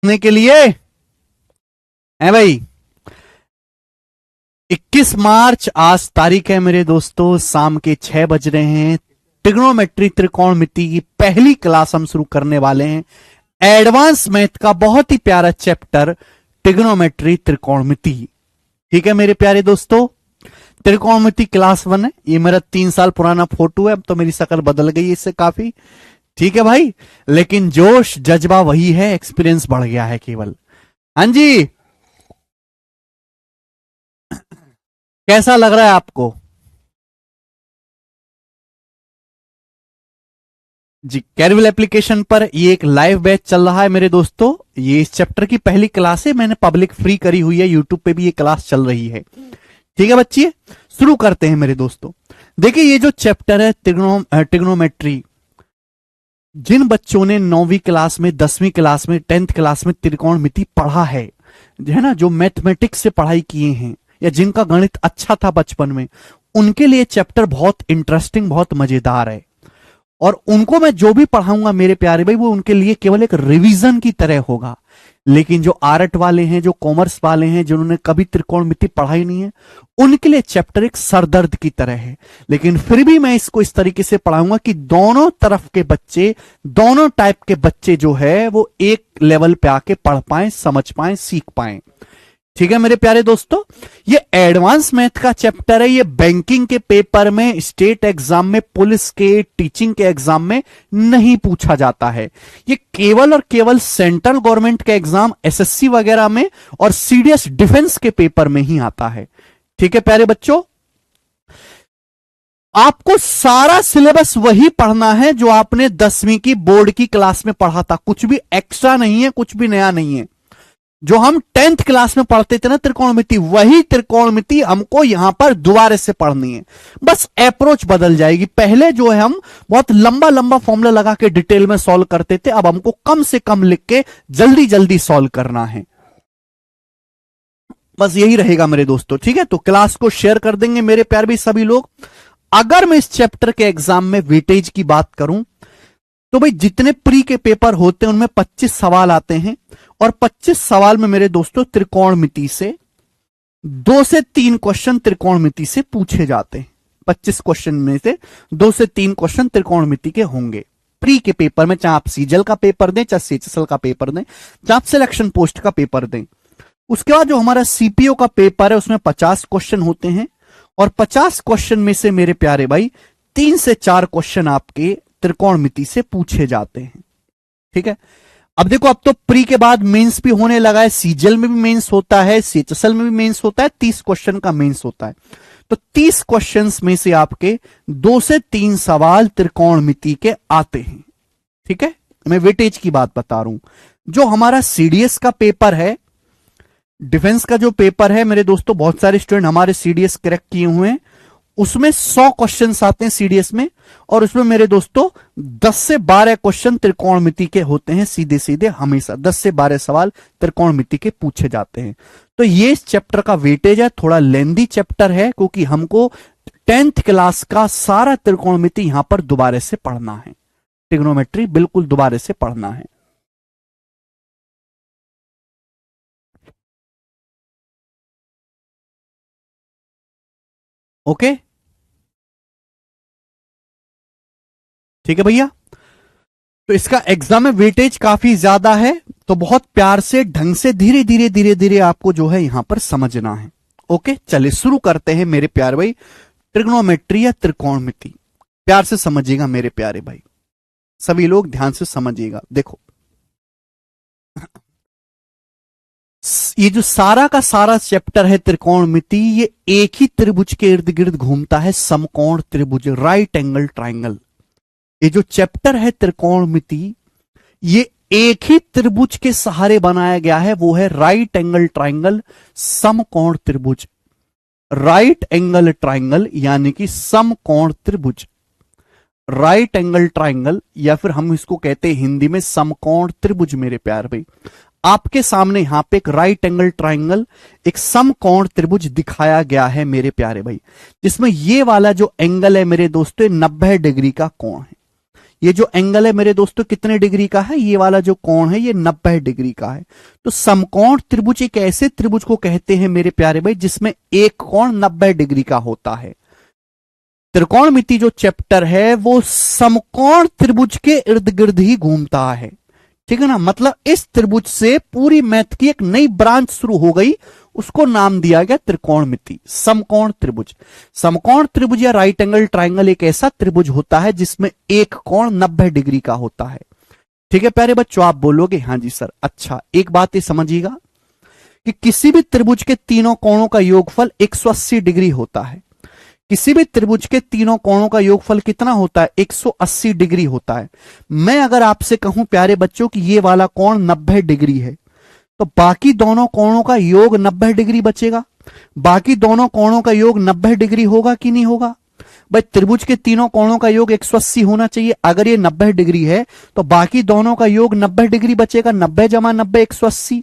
ने के लिए है भाई। 21 मार्च आज तारीख है मेरे दोस्तों, शाम के 6 बज रहे हैं। ट्रिग्नोमेट्री त्रिकोणमिति की पहली क्लास हम शुरू करने वाले हैं। एडवांस मैथ का बहुत ही प्यारा चैप्टर ट्रिग्नोमेट्री त्रिकोणमिति। ठीक है मेरे प्यारे दोस्तों, त्रिकोणमिति क्लास 1 है। ये मेरा 3 साल पुराना फोटो है, अब तो मेरी शक्ल बदल गई है इससे काफी। ठीक है भाई, लेकिन जोश जज्बा वही है, एक्सपीरियंस बढ़ गया है केवल। हाँ जी, कैसा लग रहा है आपको जी? कैरविल एप्लीकेशन पर ये एक लाइव बैच चल रहा है मेरे दोस्तों। ये इस चैप्टर की पहली क्लास है, मैंने पब्लिक फ्री करी हुई है, यूट्यूब पे भी ये क्लास चल रही है। ठीक है बच्चिए, शुरू करते हैं मेरे दोस्तों। देखिए ये जो चैप्टर है ट्रिग्नोमेट्री, जिन बच्चों ने 9वीं क्लास में, 10वीं क्लास में, 10th क्लास में त्रिकोणमिति पढ़ा है ना, जो मैथमेटिक्स से पढ़ाई किए हैं या जिनका गणित अच्छा था बचपन में, उनके लिए चैप्टर बहुत इंटरेस्टिंग, बहुत मजेदार है। और उनको मैं जो भी पढ़ाऊंगा मेरे प्यारे भाई, वो उनके लिए केवल एक रिवीजन की तरह होगा। लेकिन जो आर्ट वाले हैं, जो कॉमर्स वाले हैं, जिन्होंने कभी त्रिकोणमिति पढ़ाई नहीं है, उनके लिए चैप्टर एक सरदर्द की तरह है। लेकिन फिर भी मैं इसको इस तरीके से पढ़ाऊंगा कि दोनों तरफ के बच्चे, दोनों टाइप के बच्चे जो है वो एक लेवल पे आके पढ़ पाए, समझ पाए, सीख पाए। ठीक है मेरे प्यारे दोस्तों, ये एडवांस मैथ का चैप्टर है। ये बैंकिंग के पेपर में, स्टेट एग्जाम में, पुलिस के, टीचिंग के एग्जाम में नहीं पूछा जाता है। ये केवल और केवल सेंट्रल गवर्नमेंट के एग्जाम, एसएससी वगैरह में और सीडीएस डिफेंस के पेपर में ही आता है। ठीक है प्यारे बच्चों, आपको सारा सिलेबस वही पढ़ना है जो आपने 10वीं की बोर्ड की क्लास में पढ़ा था। कुछ भी एक्स्ट्रा नहीं है, कुछ भी नया नहीं है। जो हम 10th क्लास में पढ़ते थे ना त्रिकोणमिति, वही त्रिकोणमिति हमको यहां पर दोबारा से पढ़नी है। बस अप्रोच बदल जाएगी। पहले जो है हम बहुत लंबा लंबा फॉर्मूला लगा के डिटेल में सॉल्व करते थे, अब हमको कम से कम लिख के जल्दी जल्दी सॉल्व करना है। बस यही रहेगा मेरे दोस्तों। ठीक है, तो क्लास को शेयर कर देंगे मेरे प्यारे भी सभी लोग। अगर मैं इस चैप्टर के एग्जाम में वेटेज की बात करूं तो भाई जितने प्री के पेपर होते हैं उनमें 25 सवाल आते हैं, और 25 सवाल में मेरे दोस्तों त्रिकोणमिति से 2 से 3 क्वेश्चन त्रिकोणमिति से पूछे जाते हैं। 25 क्वेश्चन में से 2 से 3 क्वेश्चन त्रिकोणमिति के होंगे प्री के पेपर में, चाहे आप सीजल का पेपर दें, चाहे सीएचएसएल का पेपर दें, चाहे आप सिलेक्शन पोस्ट का पेपर दें। उसके बाद जो हमारा सीपीओ का पेपर है उसमें 50 क्वेश्चन होते हैं, और 50 क्वेश्चन में से मेरे प्यारे भाई 3 से 4 क्वेश्चन आपके त्रिकोणमिति से पूछे जाते हैं। ठीक है, अब देखो अब तो प्री के बाद मेंस भी होने लगा है, सीजल में भी मेंस होता है, सीएचएसएल में भी मेंस होता है, 30 क्वेश्चन का मेंस होता है। तो 30 क्वेश्चंस में से आपके 2 से 3 सवाल त्रिकोणमिति के आते हैं। ठीक है, मैं वेटेज की बात बता रहा हूं। जो हमारा सीडीएस का पेपर है, डिफेंस का जो पेपर है मेरे दोस्तों, बहुत सारे स्टूडेंट हमारे सीडीएस क्रैक किए हुए हैं, उसमें 100 क्वेश्चंस आते हैं सीडीएस में, और उसमें मेरे दोस्तों 10 से 12 क्वेश्चन त्रिकोणमिति के होते हैं। सीधे सीधे हमेशा 10 से 12 सवाल त्रिकोणमिति के पूछे जाते हैं। तो ये इस चैप्टर का वेटेज है। थोड़ा लेंदी चैप्टर है क्योंकि हमको 10th क्लास का सारा त्रिकोणमिति यहां पर दोबारा से पढ़ना है। ट्रिग्नोमेट्री बिल्कुल दोबारा से पढ़ना है। ओके, ठीक है भैया। तो इसका एग्जाम में वेटेज काफी ज्यादा है, तो बहुत प्यार से, ढंग से, धीरे धीरे धीरे धीरे आपको जो है यहां पर समझना है। ओके, चलिए शुरू करते हैं मेरे प्यारे भाई। ट्रिग्नोमेट्री या त्रिकोणमिति, प्यार से समझिएगा मेरे प्यारे भाई, सभी लोग ध्यान से समझिएगा। देखो ये जो सारा का सारा चैप्टर है त्रिकोणमिति, ये एक ही त्रिभुज के इर्द गिर्द घूमता है, समकोण त्रिभुज, राइट एंगल ट्राइंगल। ये जो चैप्टर है त्रिकोणमिति, ये एक ही त्रिभुज के सहारे बनाया गया है, वो है राइट एंगल ट्राइंगल, समकोण त्रिभुज। राइट एंगल ट्राइंगल यानी कि समकोण त्रिभुज, राइट एंगल ट्राइंगल, या फिर हम इसको कहते हैं हिंदी में समकोण त्रिभुज। मेरे प्यार भाई, आपके सामने यहां पे एक राइट एंगल ट्राइंगल, एक समकोण त्रिभुज दिखाया गया है मेरे प्यारे भाई, जिसमें ये वाला जो एंगल है मेरे दोस्तों 90 डिग्री का कोण है। ये जो एंगल है मेरे दोस्तों कितने डिग्री का है, ये वाला जो कोण है ये 90 डिग्री का है। तो समकोण त्रिभुज एक ऐसे त्रिभुज को कहते हैं मेरे प्यारे भाई जिसमें एक कोण 90 डिग्री का होता है। त्रिकोणमिति जो चैप्टर है वो समकोण त्रिभुज के इर्द गिर्द ही घूमता है, ठीक है ना। मतलब इस त्रिभुज से पूरी मैथ की एक नई ब्रांच शुरू हो गई, उसको नाम दिया गया त्रिकोणमिति, समकोण त्रिभुज। समकोण त्रिभुज या राइट एंगल ट्राइंगल एक ऐसा त्रिभुज होता है जिसमें एक कोण 90 डिग्री का होता है। ठीक है प्यारे बच्चों, आप बोलोगे हाँ जी सर। अच्छा, एक बात ये समझिएगा कि किसी भी त्रिभुज के तीनों कोणों का योगफल 180 डिग्री होता है। किसी भी त्रिभुज के तीनों कोणों का योगफल कितना होता है, 180 डिग्री होता है। मैं अगर आपसे कहूं प्यारे बच्चों कि ये वाला कोण 90 डिग्री है, तो बाकी दोनों कोणों का योग 90 डिग्री बचेगा। बाकी दोनों कोणों का योग 90 डिग्री होगा कि नहीं होगा? भाई त्रिभुज के तीनों कोणों का योग 180 होना चाहिए। अगर ये 90 डिग्री है तो बाकी दोनों का योग 90 डिग्री बचेगा। 90 जमा 90 180।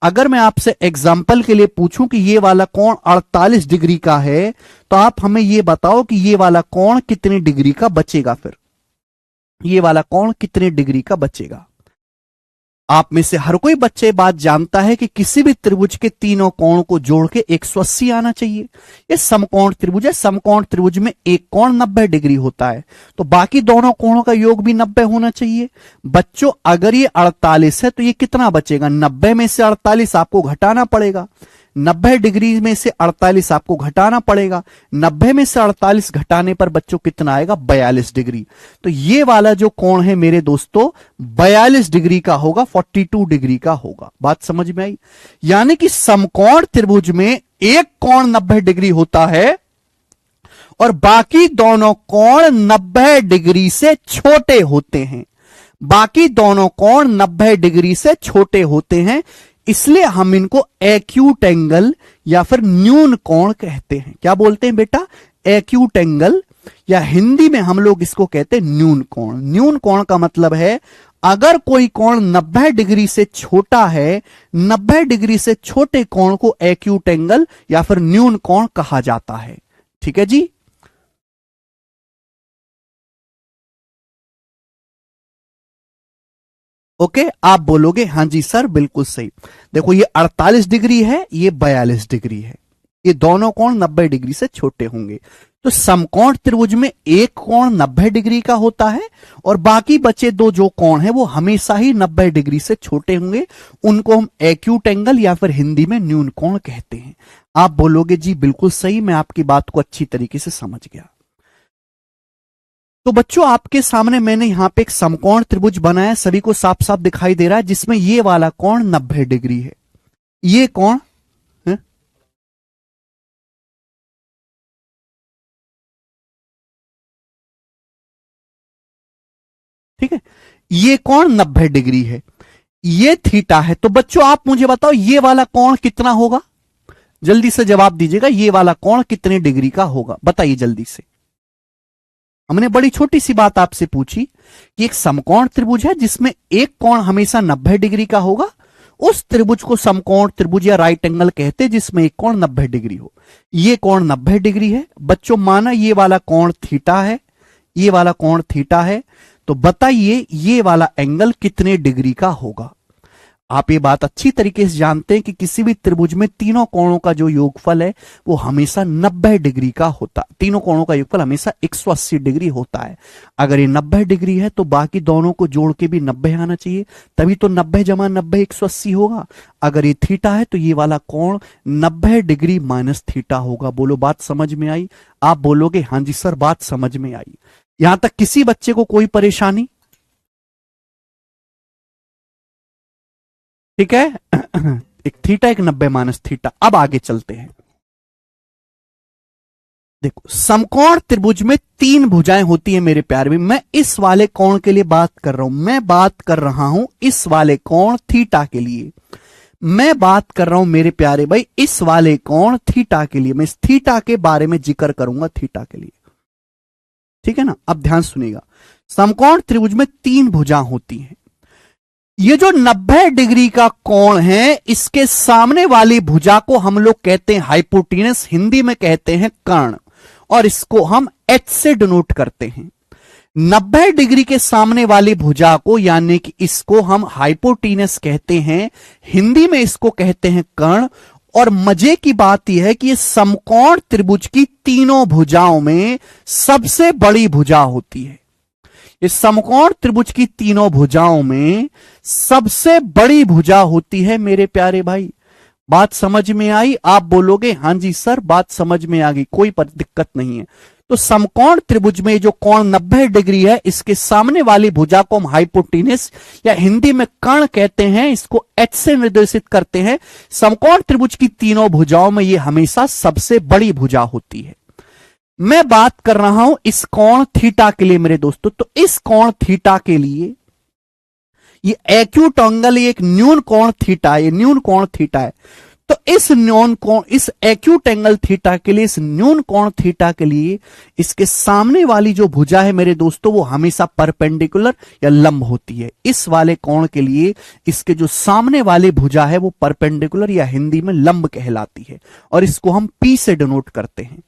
अगर मैं आपसे एग्जाम्पल के लिए पूछूं कि ये वाला कोण 48 डिग्री का है, तो आप हमें ये बताओ कि ये वाला कोण कितने डिग्री का बचेगा। फिर ये वाला कोण कितने डिग्री का बचेगा? आप में से हर कोई बच्चे बात जानता है कि किसी भी त्रिभुज के तीनों कोण को जोड़ के 180 आना चाहिए। ये समकोण त्रिभुज है। समकोण त्रिभुज में एक कोण 90 डिग्री होता है, तो बाकी दोनों कोणों का योग भी 90 होना चाहिए। बच्चों अगर ये 48 है तो ये कितना बचेगा? 90 में से 48 आपको घटाना पड़ेगा। 90 डिग्री में से 48 आपको घटाना पड़ेगा। 90 में से 48 घटाने पर बच्चों कितना आएगा? 42 डिग्री। तो ये वाला जो कोण है मेरे दोस्तों 42 डिग्री का होगा, 42 डिग्री का होगा। बात समझ में आई? यानी कि समकोण त्रिभुज में एक कोण 90 डिग्री होता है और बाकी दोनों कोण 90 डिग्री से छोटे होते हैं। बाकी दोनों कोण 90 डिग्री से छोटे होते हैं, इसलिए हम इनको एक्यूट एंगल या फिर न्यून कोण कहते हैं। क्या बोलते हैं बेटा? एक्यूट एंगल, या हिंदी में हम लोग इसको कहते हैं न्यून कोण। न्यून कोण का मतलब है अगर कोई कोण 90 डिग्री से छोटा है, 90 डिग्री से छोटे कोण को एक्यूट एंगल या फिर न्यून कोण कहा जाता है। ठीक है जी। ओके, आप बोलोगे हाँ जी सर बिल्कुल सही। देखो ये 48 डिग्री है, ये 42 डिग्री है, ये दोनों कोण 90 डिग्री से छोटे होंगे। तो समकोण त्रिभुज में एक कोण 90 डिग्री का होता है और बाकी बचे दो जो कोण है वो हमेशा ही 90 डिग्री से छोटे होंगे। उनको हम एक्यूट एंगल या फिर हिंदी में न्यून कोण कहते हैं। आप बोलोगे जी बिल्कुल सही, मैं आपकी बात को अच्छी तरीके से समझ गया। तो बच्चों आपके सामने मैंने यहां पे एक समकोण त्रिभुज बनाया, सभी को साफ साफ दिखाई दे रहा है, जिसमें ये वाला कोण 90 डिग्री है। ये कोण है? ठीक है, ये कोण 90 डिग्री है, ये थीटा है। तो बच्चों आप मुझे बताओ ये वाला कोण कितना होगा? जल्दी से जवाब दीजिएगा, ये वाला कोण कितने डिग्री का होगा? बताइए जल्दी से। हमने बड़ी छोटी सी बात आपसे पूछी कि एक समकोण त्रिभुज है जिसमें एक कोण हमेशा 90 डिग्री का होगा। उस त्रिभुज को समकोण त्रिभुज या राइट एंगल कहते हैं जिसमें एक कोण 90 डिग्री हो। ये कोण 90 डिग्री है। बच्चों माना ये वाला कोण थीटा है, ये वाला कोण थीटा है, तो बताइए ये वाला एंगल कितने डिग्री का होगा? आप ये बात अच्छी तरीके से जानते हैं कि किसी भी त्रिभुज में तीनों कोणों का जो योगफल है वो हमेशा 90 डिग्री का होता है। तीनों कोणों का योगफल हमेशा 180 डिग्री होता है। अगर ये 90 डिग्री है तो बाकी दोनों को जोड़ के भी 90 आना चाहिए, तभी तो 90 जमा 90 180 होगा। अगर ये थीटा है तो ये वाला कोण 90 डिग्री माइनस थीटा होगा। बोलो बात समझ में आई? आप बोलोगे हाँ जी सर बात समझ में आई। यहां तक किसी बच्चे को कोई परेशानी? ठीक है। एक थीटा एक 90 माइनस थीटा। अब आगे चलते हैं। देखो समकोण त्रिभुज में 3 भुजाएं होती है मेरे प्यारे में। मैं इस वाले कोण के लिए बात कर रहा हूं, मैं बात कर रहा हूं इस वाले कोण थीटा के लिए। मैं बात कर रहा हूं मेरे प्यारे भाई इस वाले कोण थीटा के लिए। मैं इस थीटा के बारे में जिक्र करूंगा थीटा के लिए, ठीक है ना। अब ध्यान सुनिएगा, समकोण त्रिभुज में 3 भुजा होती हैं। ये जो 90 डिग्री का कोण है इसके सामने वाली भुजा को हम लोग कहते हैं हाइपोटेनस, हिंदी में कहते हैं कर्ण, और इसको हम H से डिनोट करते हैं। 90 डिग्री के सामने वाली भुजा को, यानी कि इसको हम हाइपोटीनस कहते हैं, हिंदी में इसको कहते हैं कर्ण। और मजे की बात यह है कि ये समकोण त्रिभुज की तीनों भुजाओं में सबसे बड़ी भुजा होती है। ये समकोण त्रिभुज की तीनों भुजाओं में सबसे बड़ी भुजा होती है मेरे प्यारे भाई। बात समझ में आई? आप बोलोगे हां जी सर बात समझ में आ गई, कोई दिक्कत नहीं है। तो समकोण त्रिभुज में जो कोण 90 डिग्री है, इसके सामने वाली भुजा को हम हाइपोटेनस या हिंदी में कर्ण कहते हैं, इसको एच से निर्देशित करते हैं। समकोण त्रिभुज की तीनों भुजाओं में यह हमेशा सबसे बड़ी भुजा होती है। मैं बात कर रहा हूं इस कोण थीटा के लिए मेरे दोस्तों। तो इस कोण थीटा के लिए ये एक्यूट एंगल, ये एक न्यून कोण थीटा, ये न्यून कोण थीटा है। तो इस न्यून कोण, इस एक्यूट एंगल थीटा के लिए, इस न्यून कोण थीटा के लिए इसके सामने वाली जो भुजा है मेरे दोस्तों वो हमेशा परपेंडिकुलर या लंब होती है। इस वाले कोण के लिए इसके जो सामने वाली भुजा है वो परपेंडिकुलर या हिंदी में लंब कहलाती है, और इसको हम P से डिनोट करते हैं।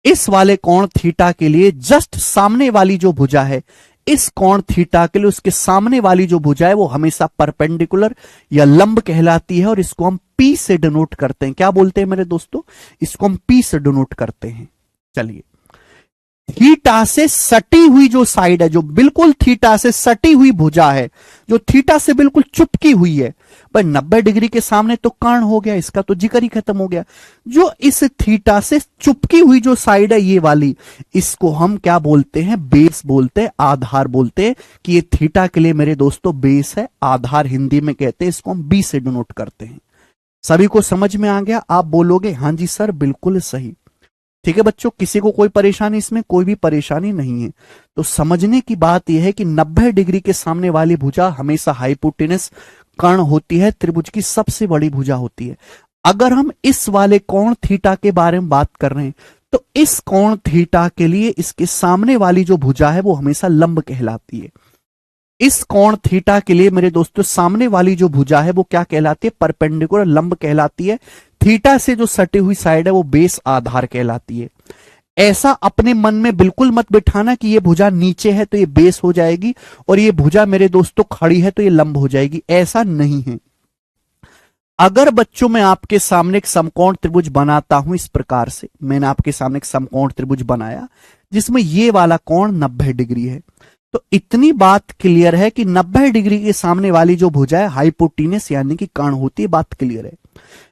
इस वाले कोण थीटा के लिए जस्ट सामने वाली जो भुजा है, इस कोण थीटा के लिए उसके सामने वाली जो भुजा है वो हमेशा परपेंडिकुलर या लंब कहलाती है, और इसको हम P से डिनोट करते हैं। क्या बोलते हैं मेरे दोस्तों? इसको हम P से डिनोट करते हैं। चलिए, थीटा से सटी हुई जो साइड है, जो बिल्कुल थीटा से सटी हुई भुजा है, जो थीटा से बिल्कुल चुपकी हुई है, भाई 90 डिग्री के सामने तो कर्ण हो गया, इसका तो जिक्र ही खत्म हो गया। जो इस थीटा से चुपकी हुई जो साइड है ये वाली, इसको हम क्या बोलते हैं? बेस बोलते हैं, आधार बोलते हैं। कि ये थीटा के लिए मेरे दोस्तों बेस है, आधार हिंदी में कहते हैं। इसको हम B से डिनोट करते हैं। सभी को समझ में आ गया? आप बोलोगे हां जी सर बिल्कुल सही। ठीक है बच्चों, किसी को कोई परेशानी? इसमें कोई भी परेशानी नहीं है। तो समझने की बात यह है कि 90 डिग्री के सामने वाली भुजा हमेशा हाइपोटेनस कर्ण होती है, त्रिभुज की सबसे बड़ी भुजा होती है। अगर हम इस वाले कोण थीटा के बारे में बात कर रहे हैं, तो इस कोण थीटा के लिए इसके सामने वाली जो भुजा है वो हमेशा लंब कहलाती है। इस कोण थीटा के लिए मेरे दोस्तों सामने वाली जो भुजा है वो क्या कहलाती है? परपेंडिकुलर लंब कहलाती है। थीटा से जो सटी हुई साइड है वो बेस आधार कहलाती है। ऐसा अपने मन में बिल्कुल मत बिठाना कि ये भुजा नीचे है तो ये बेस हो जाएगी, और ये भुजा मेरे दोस्तों खड़ी है तो ये लंब हो जाएगी। ऐसा नहीं है। अगर बच्चों मैं आपके सामने एक समकोण त्रिभुज बनाता हूं इस प्रकार से, मैंने आपके सामने एक समकोण त्रिभुज बनाया जिसमें ये वाला कोण 90 डिग्री है, तो इतनी बात क्लियर है कि 90 डिग्री के सामने वाली जो भुजा है हाइपोटेनस यानी कि कर्ण होती है। बात क्लियर है।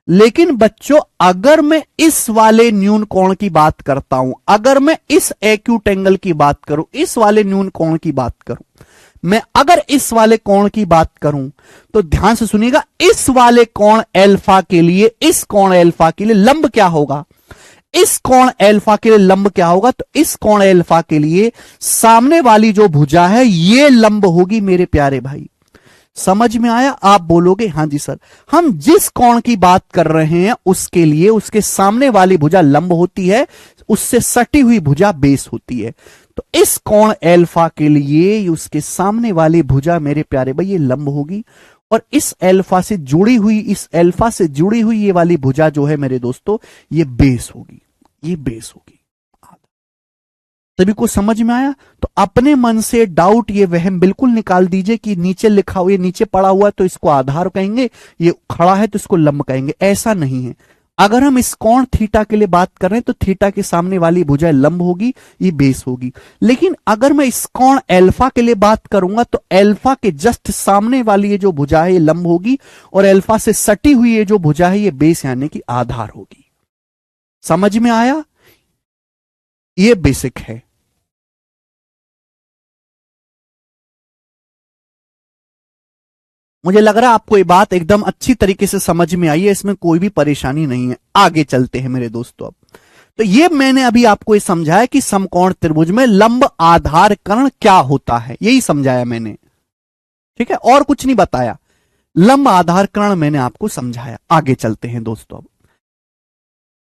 लेकिन बच्चों अगर मैं इस वाले न्यून कोण की बात करता हूं, अगर मैं इस एक्यूट एंगल की बात करूं, इस वाले न्यून कोण की बात करूं, मैं अगर इस वाले कोण की बात करूं, तो ध्यान से सुनिएगा, इस वाले कोण एल्फा के लिए, इस कोण एल्फा के लिए लंब क्या होगा? इस कोण एल्फा के लिए लंब क्या होगा? तो इस कोण एल्फा के लिए सामने वाली जो भुजा है ये लंब होगी मेरे प्यारे भाई। समझ में आया? आप बोलोगे हां जी सर। हम जिस कोण की बात कर रहे हैं उसके लिए उसके सामने वाली भुजा लंब होती है, उससे सटी हुई भुजा बेस होती है। तो इस कोण एल्फा के लिए उसके सामने वाली भुजा मेरे प्यारे भाई ये लंब होगी, और इस एल्फा से जुड़ी हुई, इस एल्फा से जुड़ी हुई ये वाली भुजा जो है मेरे दोस्तों ये बेस होगी, ये बेस होगी। सभी को समझ में आया? तो अपने मन से डाउट, ये वहम बिल्कुल निकाल दीजिए कि नीचे लिखा हुआ, ये नीचे पड़ा हुआ है तो इसको आधार कहेंगे, ये खड़ा है तो इसको लंब कहेंगे। ऐसा नहीं है। अगर हम इस कोण थीटा के लिए बात कर रहे हैं तो थीटा के सामने वाली भुजा लंब होगी, ये बेस होगी। लेकिन अगर मैं इस कोण एल्फा के लिए बात करूंगा तो एल्फा के जस्ट सामने वाली ये जो भुजा है ये लंब होगी, और एल्फा से सटी हुई ये जो भुजा है ये बेस यानी कि आधार होगी। समझ में आया? ये बेसिक है। मुझे लग रहा है आपको ये बात एकदम अच्छी तरीके से समझ में आई है, इसमें कोई भी परेशानी नहीं है। आगे चलते हैं मेरे दोस्तों। अब तो ये मैंने अभी आपको ये समझाया कि समकोण त्रिभुज में लंब आधार कर्ण क्या होता है, यही समझाया मैंने। ठीक है, और कुछ नहीं बताया। लंब आधार कर्ण मैंने आपको समझाया। आगे चलते हैं दोस्तों। अब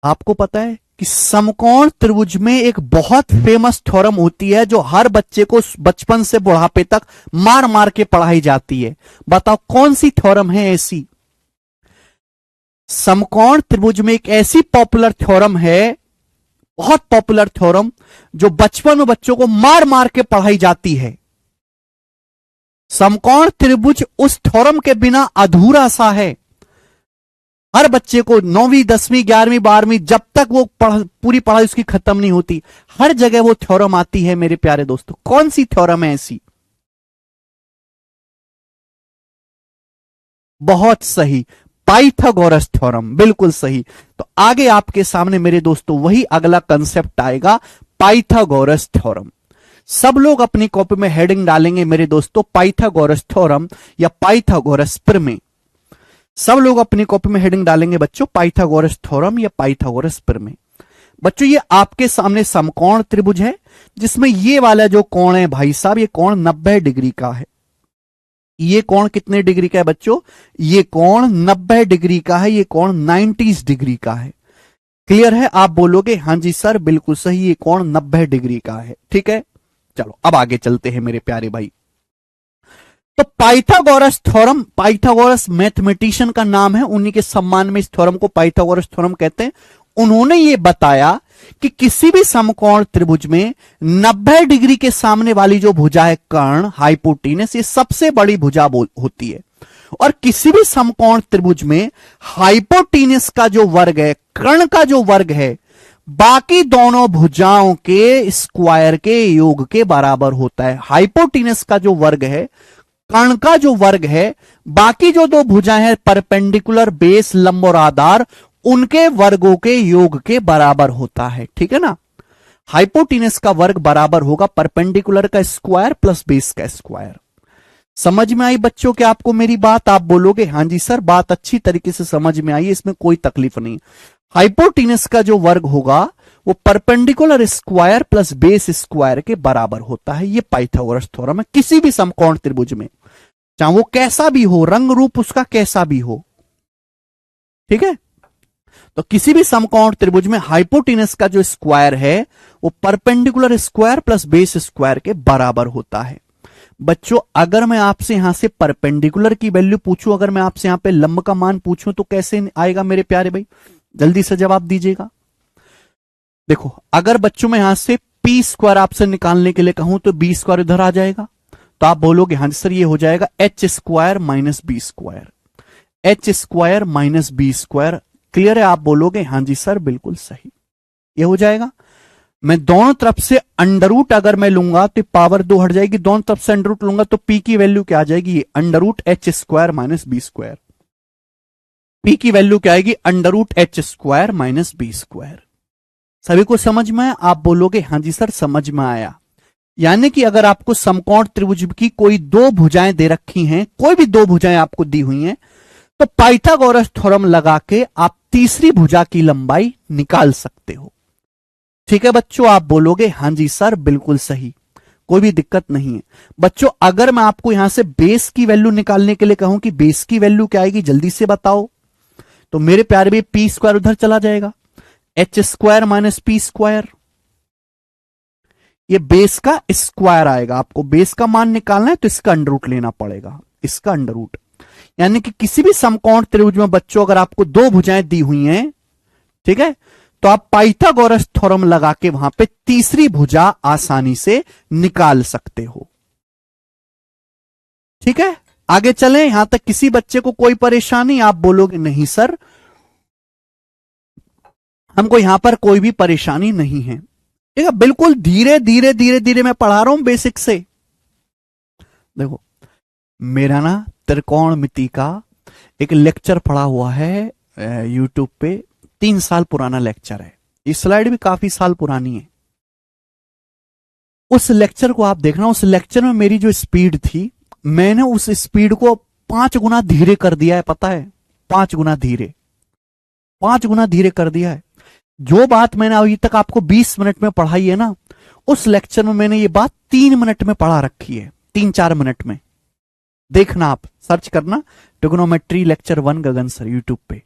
आपको पता है कि समकोण त्रिभुज में एक बहुत फेमस थ्योरम होती है जो हर बच्चे को बचपन से बुढ़ापे तक मार मार के पढ़ाई जाती है। बताओ कौन सी थ्योरम है ऐसी? समकोण त्रिभुज में एक ऐसी पॉपुलर थ्योरम है बहुत पॉपुलर थ्योरम जो बचपन में बच्चों को मार मार के पढ़ाई जाती है। समकोण त्रिभुज उस थ्योरम के बिना अधूरा सा है। हर बच्चे को 9वीं 10वीं 11वीं 12वीं जब तक वो पूरी पढ़ाई उसकी खत्म नहीं होती, हर जगह वो थ्योरम आती है मेरे प्यारे दोस्तों। कौन सी थ्योरम है ऐसी? बहुत सही, पाइथागोरस थ्योरम, बिल्कुल सही। तो आगे आपके सामने मेरे दोस्तों वही अगला कंसेप्ट आएगा, पाइथागोरस थ्योरम। सब लोग अपनी कॉपी में हेडिंग डालेंगे मेरे दोस्तों, पाइथागोरस थ्योरम या पाइथागोरस प्रमेय। सब लोग अपनी कॉपी में हेडिंग डालेंगे बच्चों, पाइथागोरस थ्योरम या पाइथागोरस प्रमेय। बच्चों ये आपके सामने समकोण त्रिभुज है, जिसमें ये वाला जो कोण है भाई साहब, ये कोण 90 डिग्री का है। ये कोण कितने डिग्री का है बच्चों? ये कोण 90 डिग्री का है, ये कोण 90 डिग्री का है। क्लियर है? आप बोलोगे हां जी सर बिल्कुल सही, ये कोण 90 डिग्री का है। ठीक है, चलो अब आगे चलते हैं मेरे प्यारे भाई। तो पाइथागोरस थ्योरम, पाइथागोरस मैथमेटिशियन का नाम है, उन्हीं के सम्मान में इस थ्योरम को पाइथागोरस थ्योरम कहते हैं। उन्होंने ये बताया कि किसी भी समकोण त्रिभुज में 90 डिग्री के सामने वाली जो भुजा है कर्ण, हाइपोटेनस, ये सबसे बड़ी भुजा होती है। और किसी भी समकोण त्रिभुज में हाइपोटेनस का जो वर्ग है, कर्ण का जो वर्ग है, बाकी दोनों भुजाओं के स्क्वायर के योग के बराबर होता है। हाइपोटेनस का जो वर्ग है, कर्ण का जो वर्ग है, बाकी जो दो भुजाएं हैं परपेंडिकुलर, बेस, लंब और आधार, उनके वर्गों के योग के बराबर होता है। ठीक है ना? हाइपोटेनस का वर्ग बराबर होगा परपेंडिकुलर का स्क्वायर प्लस बेस का स्क्वायर। समझ में आई बच्चों क्या आपको मेरी बात? आप बोलोगे हां जी सर बात अच्छी तरीके से समझ में आई, इसमें कोई तकलीफ नहीं। हाइपोटेनस का जो वर्ग होगा वो perpendicular square plus base square के बराबर होता है। ये पाइथागोरस थ्योरम है किसी भी समकोण त्रिभुज में, चाहे वो कैसा भी हो, रंग रूप उसका कैसा भी हो। ठीक है? तो किसी भी समकोण त्रिभुज में हाइपोटेनस का जो स्क्वायर है वो perpendicular square plus base square के बराबर होता है। बच्चों अगर मैं आपसे यहां से परपेंडिकुलर की वैल्यू पूछूं, अगर मैं आपसे यहां पे लंब का मान पूछूं तो कैसे आएगा मेरे प्यारे भाई? जल्दी से जवाब दीजिएगा। देखो अगर बच्चों में यहां से पी स्क्वायर आपसे निकालने के लिए कहूं तो बी स्क्वायर इधर आ जाएगा, तो आप बोलोगे हाँ सर ये हो जाएगा h square minus b square, h square minus b square. Clear है? आप बोलोगे हाँ जी सर बिल्कुल सही, ये हो जाएगा। मैं दोनों तरफ से अंडर रूट अगर मैं लूंगा तो पावर 2 हट जाएगी, दोनों तरफ से अंडर रूट लूंगा तो पी की वैल्यू क्या आ जाएगी? Under root h square minus b square. P की वैल्यू क्या आएगी? Under root h square minus b square. सभी को समझ में आया? आप बोलोगे हाँ जी सर समझ में आया। यानी कि अगर आपको समकोण त्रिभुज की कोई दो भुजाएं दे रखी हैं, कोई भी दो भुजाएं आपको दी हुई हैं, तो पाइथागोरस थ्योरम लगा के आप तीसरी भुजा की लंबाई निकाल सकते हो। ठीक है बच्चों? आप बोलोगे हां जी सर बिल्कुल सही, कोई भी दिक्कत नहीं है। बच्चों अगर मैं आपको यहां से बेस की वैल्यू निकालने के लिए कहूं कि बेस की वैल्यू क्या आएगी जल्दी से बताओ, तो मेरे प्यारे भी पी स्क्वायर उधर चला जाएगा, h square minus P square, ये बेस का स्क्वायर आएगा। आपको बेस का मान निकालना है तो इसका अंडर रूट लेना पड़ेगा, इसका अंडर रूट। यानी कि किसी भी समकोण त्रिभुज में बच्चों अगर आपको दो भुजाएं दी हुई हैं, ठीक है, तो आप पाइथागोरस थ्योरम लगा के वहां पे तीसरी भुजा आसानी से निकाल सकते हो। ठीक है? आगे चलें, यहां तक किसी बच्चे को कोई परेशानी? आप बोलोगे नहीं सर हमको यहां पर कोई भी परेशानी नहीं है। ठीक है? बिल्कुल धीरे धीरे धीरे धीरे मैं पढ़ा रहा हूं बेसिक से। देखो मेरा ना त्रिकोणमिति का एक लेक्चर पड़ा हुआ है यूट्यूब पे, 3 साल पुराना लेक्चर है, ये स्लाइड भी काफी साल पुरानी है। उस लेक्चर को आप देखना। उस लेक्चर में मेरी जो स्पीड थी, मैंने उस स्पीड को 5 गुना धीरे कर दिया है, पता है? 5 गुना धीरे, 5 गुना धीरे कर दिया है। जो बात मैंने अभी तक आपको 20 मिनट में पढ़ाई है ना, उस लेक्चर में मैंने ये बात 3 मिनट में पढ़ा रखी है, 3-4 मिनट में। देखना, आप सर्च करना ट्रिग्नोमेट्री लेक्चर 1 गगन सर यूट्यूब पे।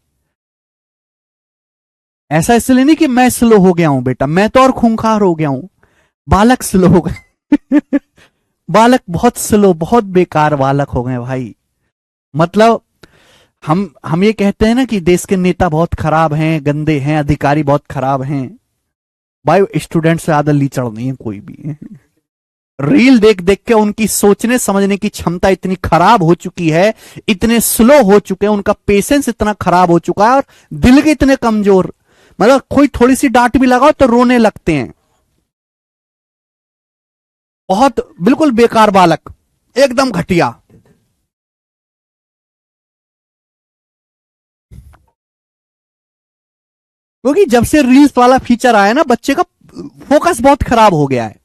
ऐसा इसलिए नहीं कि मैं स्लो हो गया हूं बेटा, मैं तो और खूंखार हो गया हूं, बालक स्लो हो गए बालक बहुत स्लो, बहुत बेकार बालक हो गए भाई। मतलब हम ये कहते हैं ना कि देश के नेता बहुत खराब हैं, गंदे हैं, अधिकारी बहुत खराब हैं, भाई स्टूडेंट से ज्यादा लीचड़ नहीं है कोई भी। रील देख देख के उनकी सोचने समझने की क्षमता इतनी खराब हो चुकी है, इतने स्लो हो चुके हैं, उनका पेशेंस इतना खराब हो चुका है और दिल के इतने कमजोर, मतलब कोई थोड़ी सी डांट भी लगाओ तो रोने लगते हैं। बहुत बिल्कुल बेकार बालक, एकदम घटिया। क्योंकि जब से रील्स वाला फीचर आया ना, बच्चे का फोकस बहुत खराब हो गया है।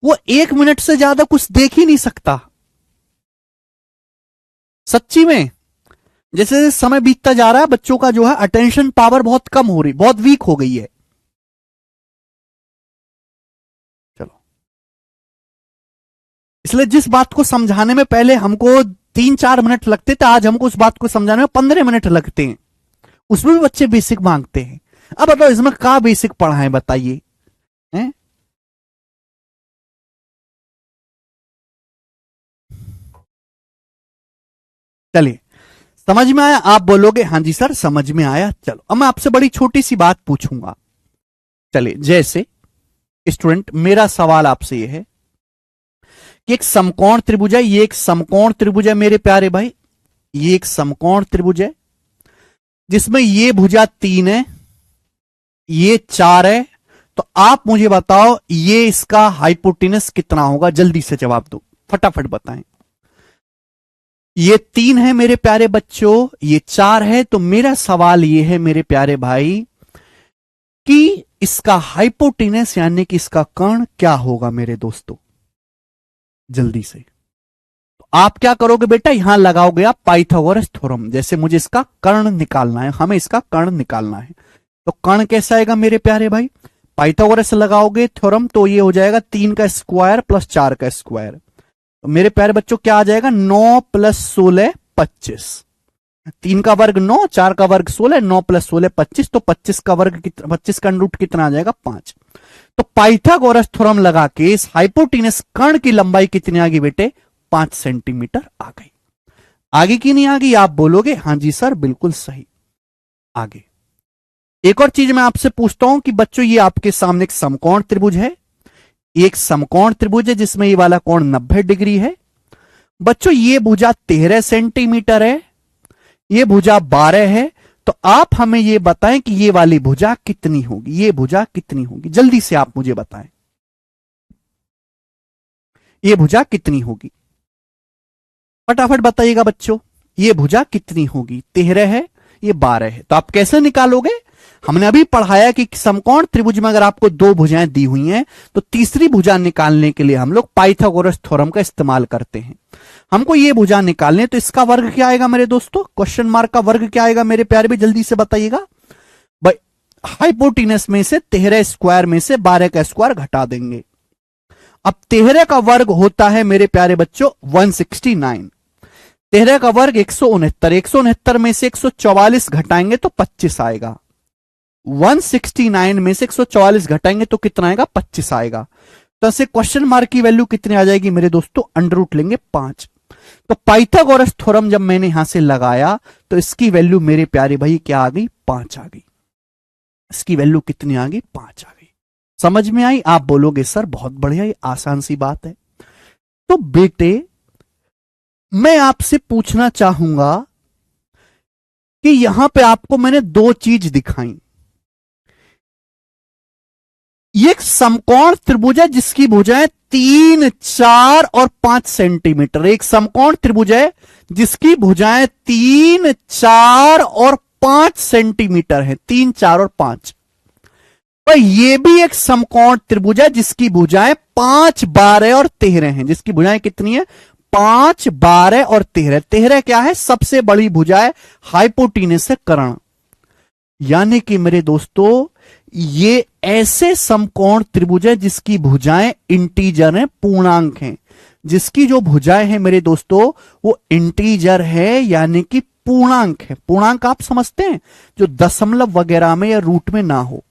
वो 1 मिनट से ज्यादा कुछ देख ही नहीं सकता सच्ची में। जैसे जैसे समय बीतता जा रहा है, बच्चों का जो है अटेंशन पावर बहुत कम हो रही, बहुत वीक हो गई है। चलो, इसलिए जिस बात को समझाने में पहले हमको 3-4 मिनट लगते थे, आज हमको उस बात को समझाने में 15 मिनट लगते हैं। उसमें भी बच्चे बेसिक मांगते हैं। अब बताओ इसमें क्या बेसिक पढ़ाएं, बताइए हैं? चलिए, समझ में आया? आप बोलोगे हाँ जी सर समझ में आया। चलो अब मैं आपसे बड़ी छोटी सी बात पूछूंगा। चलिए, जैसे स्टूडेंट, मेरा सवाल आपसे यह है कि एक समकोण त्रिभुज है, ये एक समकोण त्रिभुज है मेरे प्यारे भाई, ये एक समकोण त्रिभुज है जिसमें ये भुजा 3 है, ये 4 है। तो आप मुझे बताओ ये इसका हाइपोटेनस कितना होगा? जल्दी से जवाब दो, फटाफट बताएं। ये 3 है मेरे प्यारे बच्चों, ये 4 है। तो मेरा सवाल ये है मेरे प्यारे भाई कि इसका हाइपोटेनस यानी कि इसका कर्ण क्या होगा मेरे दोस्तों? जल्दी से। तो आप क्या करोगे बेटा, यहां लगाओगे आप पाइथागोरस थ्योरम। जैसे मुझे इसका कर्ण निकालना है, हमें इसका कर्ण निकालना है, तो कर्ण कैसा आएगा मेरे प्यारे भाई? पाइथागोरस लगाओगे थ्योरम तो ये हो जाएगा 3 का स्क्वायर प्लस 4 का स्क्वायर। तो मेरे प्यारे बच्चों क्या आ जाएगा? 9 + 16 25। 3 का वर्ग 9, 4 का वर्ग 16, 9 + 16 25। तो 25 का वर्ग 25 का रूट कितना आ जाएगा? 5। तो पाइथागोरस थ्योरम लगा के इस हाइपोटेनस कर्ण की लंबाई कितनी आ गई बेटे? 5 सेंटीमीटर आ गई। आगे की नहीं आ गई? आप बोलोगे हाँ जी सर बिल्कुल सही। आगे एक और चीज मैं आपसे पूछता हूं कि बच्चों ये आपके सामने एक समकोण त्रिभुज है, एक समकोण त्रिभुज है जिसमें ये वाला कोण 90 डिग्री है। बच्चों ये भुजा 13 सेंटीमीटर है, ये भुजा 12 है। तो आप हमें ये बताएं कि ये वाली भुजा कितनी होगी? ये भुजा कितनी होगी? जल्दी से आप मुझे बताएं, ये भुजा कितनी होगी? फटाफट बताइएगा बच्चों, ये भुजा कितनी होगी? 13 है, ये 12 है। तो आप कैसे निकालोगे? हमने अभी पढ़ाया कि समकोण त्रिभुज में अगर आपको 2 भुजाएं दी हुई हैं तो तीसरी भुजा निकालने के लिए हम लोग पाइथागोरस थ्योरम का इस्तेमाल करते हैं। हमको ये भुजा निकालने, तो इसका वर्ग क्या आएगा मेरे दोस्तों? क्वेश्चन मार्क का वर्ग क्या आएगा मेरे प्यारे भी? जल्दी से बताइएगा भाई। हाइपोटेनस में से 13 स्क्वायर में से 12 का स्क्वायर घटा देंगे। अब 13 का वर्ग होता है मेरे प्यारे बच्चों 169। 13 का वर्ग 169, 169 में से 144 घटाएंगे तो 25 आएगा। 169 में से 144 घटाएंगे तो कितना आएगा? 25 आएगा। तो ऐसे क्वेश्चन मार्क की वैल्यू कितनी आ जाएगी मेरे दोस्तों? अंडर रूट लेंगे 5। तो पाइथागोरस थ्योरम जब मैंने यहां से लगाया तो इसकी वैल्यू मेरे प्यारे भाई क्या आ गई? 5 आ गई। इसकी वैल्यू कितनी आ गई? 5 आ गई। समझ में आई? आप बोलोगे सर बहुत बढ़िया, ये आसान सी बात है। तो बेटे मैं आपसे पूछना चाहूंगा कि यहां पे आपको मैंने 2 चीज दिखाई। ये एक समकोण त्रिभुज है जिसकी भुजाएं 3, 4 और 5 सेंटीमीटर। एक समकोण त्रिभुज है जिसकी भुजाएं 3, 4 और 5 सेंटीमीटर है। 3, 4 और 5। तो ये भी एक समकोण त्रिभुज है जिसकी भुजाएं 5, 12 और 13 हैं। जिसकी भुजाएं कितनी है? 5, 12 और 13। 13 क्या है? सबसे बड़ी भुजा है, हाइपोटेनस है कर्ण। यानी कि मेरे दोस्तों ये ऐसे समकोण त्रिभुज है जिसकी भुजाएं इंटीजर हैं, पूर्णांक हैं। जिसकी जो भुजाएं हैं मेरे दोस्तों वो इंटीजर है, यानी कि पूर्णांक है। पूर्णांक आप समझते हैं, जो दशमलव वगैरह में या रूट में ना हो,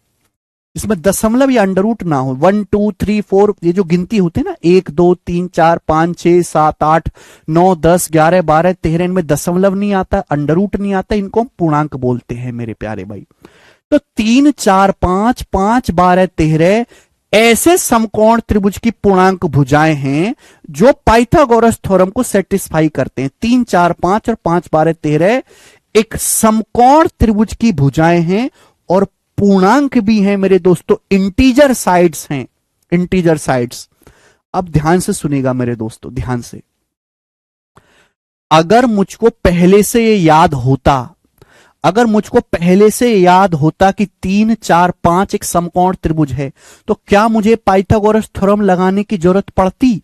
इसमें दशमलव या अंडर रूट ना हो। 1, 2, 3, 4 ये जो गिनती होती है ना, 1, 2, 3, 4, 5, 6, 7, 8, 9, 10, 11, 12, 13, इनमें दशमलव नहीं आता, अंडर रूट नहीं आता, इनको हम पूर्णांक बोलते हैं मेरे प्यारे भाई। तो 3 4 5 5 12 13 ऐसे समकोण त्रिभुज की पूर्णांक भुजाएं हैं जो पाइथागोरस थ्योरम को सेटिस्फाई करते हैं। 3 4 5 और 5 12 13 एक समकोण त्रिभुज की भुजाएं हैं और पूर्णांक भी हैं मेरे दोस्तों, इंटीजर साइड्स हैं, इंटीजर साइड्स। अब ध्यान से सुनिएगा मेरे दोस्तों, ध्यान से। अगर मुझको पहले से ये याद होता, अगर मुझको पहले से याद होता कि 3 4 5 एक समकोण त्रिभुज है, तो क्या मुझे पाइथागोरस थ्योरम लगाने की जरूरत पड़ती?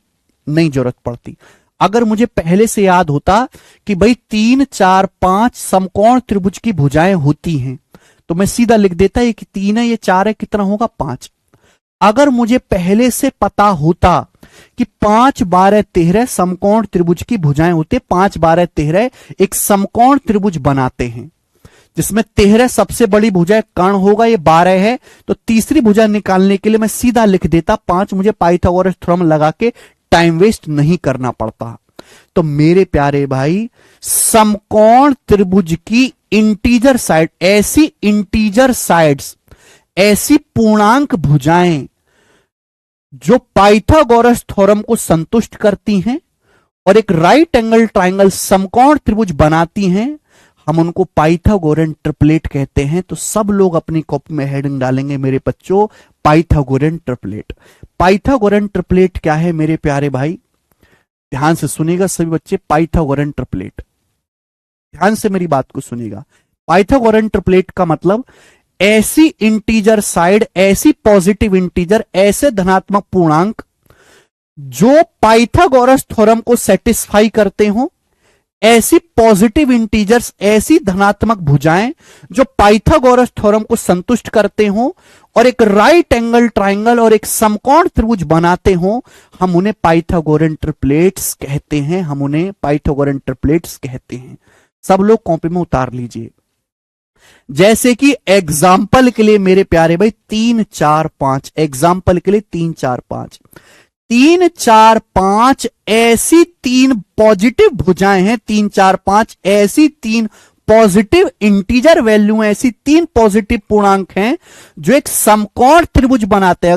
नहीं जरूरत पड़ती। अगर मुझे पहले से याद होता कि भाई 3 4 5 समकोण त्रिभुज की भुजाएं होती हैं, तो मैं सीधा लिख देता ये कि 3 है, ये 4 है, कितना होगा 5। अगर मुझे पहले से पता होता कि 5 12 13 समकोण त्रिभुज की भुजाएं होते, 5 12 13 एक समकोण त्रिभुज बनाते हैं जिसमें 13 सबसे बड़ी भुजा कर्ण होगा, ये 12 है, तो तीसरी भुजा निकालने के लिए मैं सीधा लिख देता 5। मुझे पाइथागोरस थ्योरम लगा के टाइम वेस्ट नहीं करना पड़ता। तो मेरे प्यारे भाई, समकोण त्रिभुज की इंटीजर साइड, ऐसी इंटीजर साइड्स, ऐसी पूर्णांक भुजाएं जो पाइथागोरस थ्योरम को संतुष्ट करती हैं और एक राइट एंगल ट्राइंगल समकोण त्रिभुज बनाती हैं, हम उनको पाइथागोरन ट्रिपलेट कहते हैं। तो सब लोग अपनी कॉपी में हेडिंग डालेंगे मेरे बच्चों, पाइथागोरन ट्रिपलेट। पाइथागोरन ट्रिपलेट क्या है मेरे प्यारे भाई? ध्यान से सुनिएगा सभी बच्चे, पाइथागोरन ट्रिपलेट, ध्यान से मेरी बात को सुनिएगा। पाइथागोरन ट्रिपलेट का मतलब ऐसी इंटीजर साइड, ऐसी पॉजिटिव इंटीजर, ऐसे धनात्मक पूर्णांक जो पाइथागोरस थ्योरम को सेटिस्फाई करते हो, ऐसी पॉजिटिव इंटीजर्स, ऐसी धनात्मक भुजाएं जो पाइथागोरस थ्योरम को संतुष्ट करते हो और एक राइट एंगल ट्राइंगल और एक समकोण त्रिभुज बनाते हो, हम उन्हें पाइथागोरन ट्रिपलेट्स कहते हैं, हम उन्हें पाइथागोरन ट्रिपलेट्स कहते हैं। सब लोग कॉपी में उतार लीजिए। जैसे कि एग्जाम्पल के लिए मेरे प्यारे भाई 3 4 5, एग्जाम्पल के लिए 3 4 5, 3 4 5 ऐसी 3 पॉजिटिव भुजाएं हैं, 3 4 5 ऐसी 3 पॉजिटिव इंटीजर वैल्यू हैं, ऐसी 3 पॉजिटिव पूर्णांक हैं जो एक समकोण त्रिभुज बनाते हैं।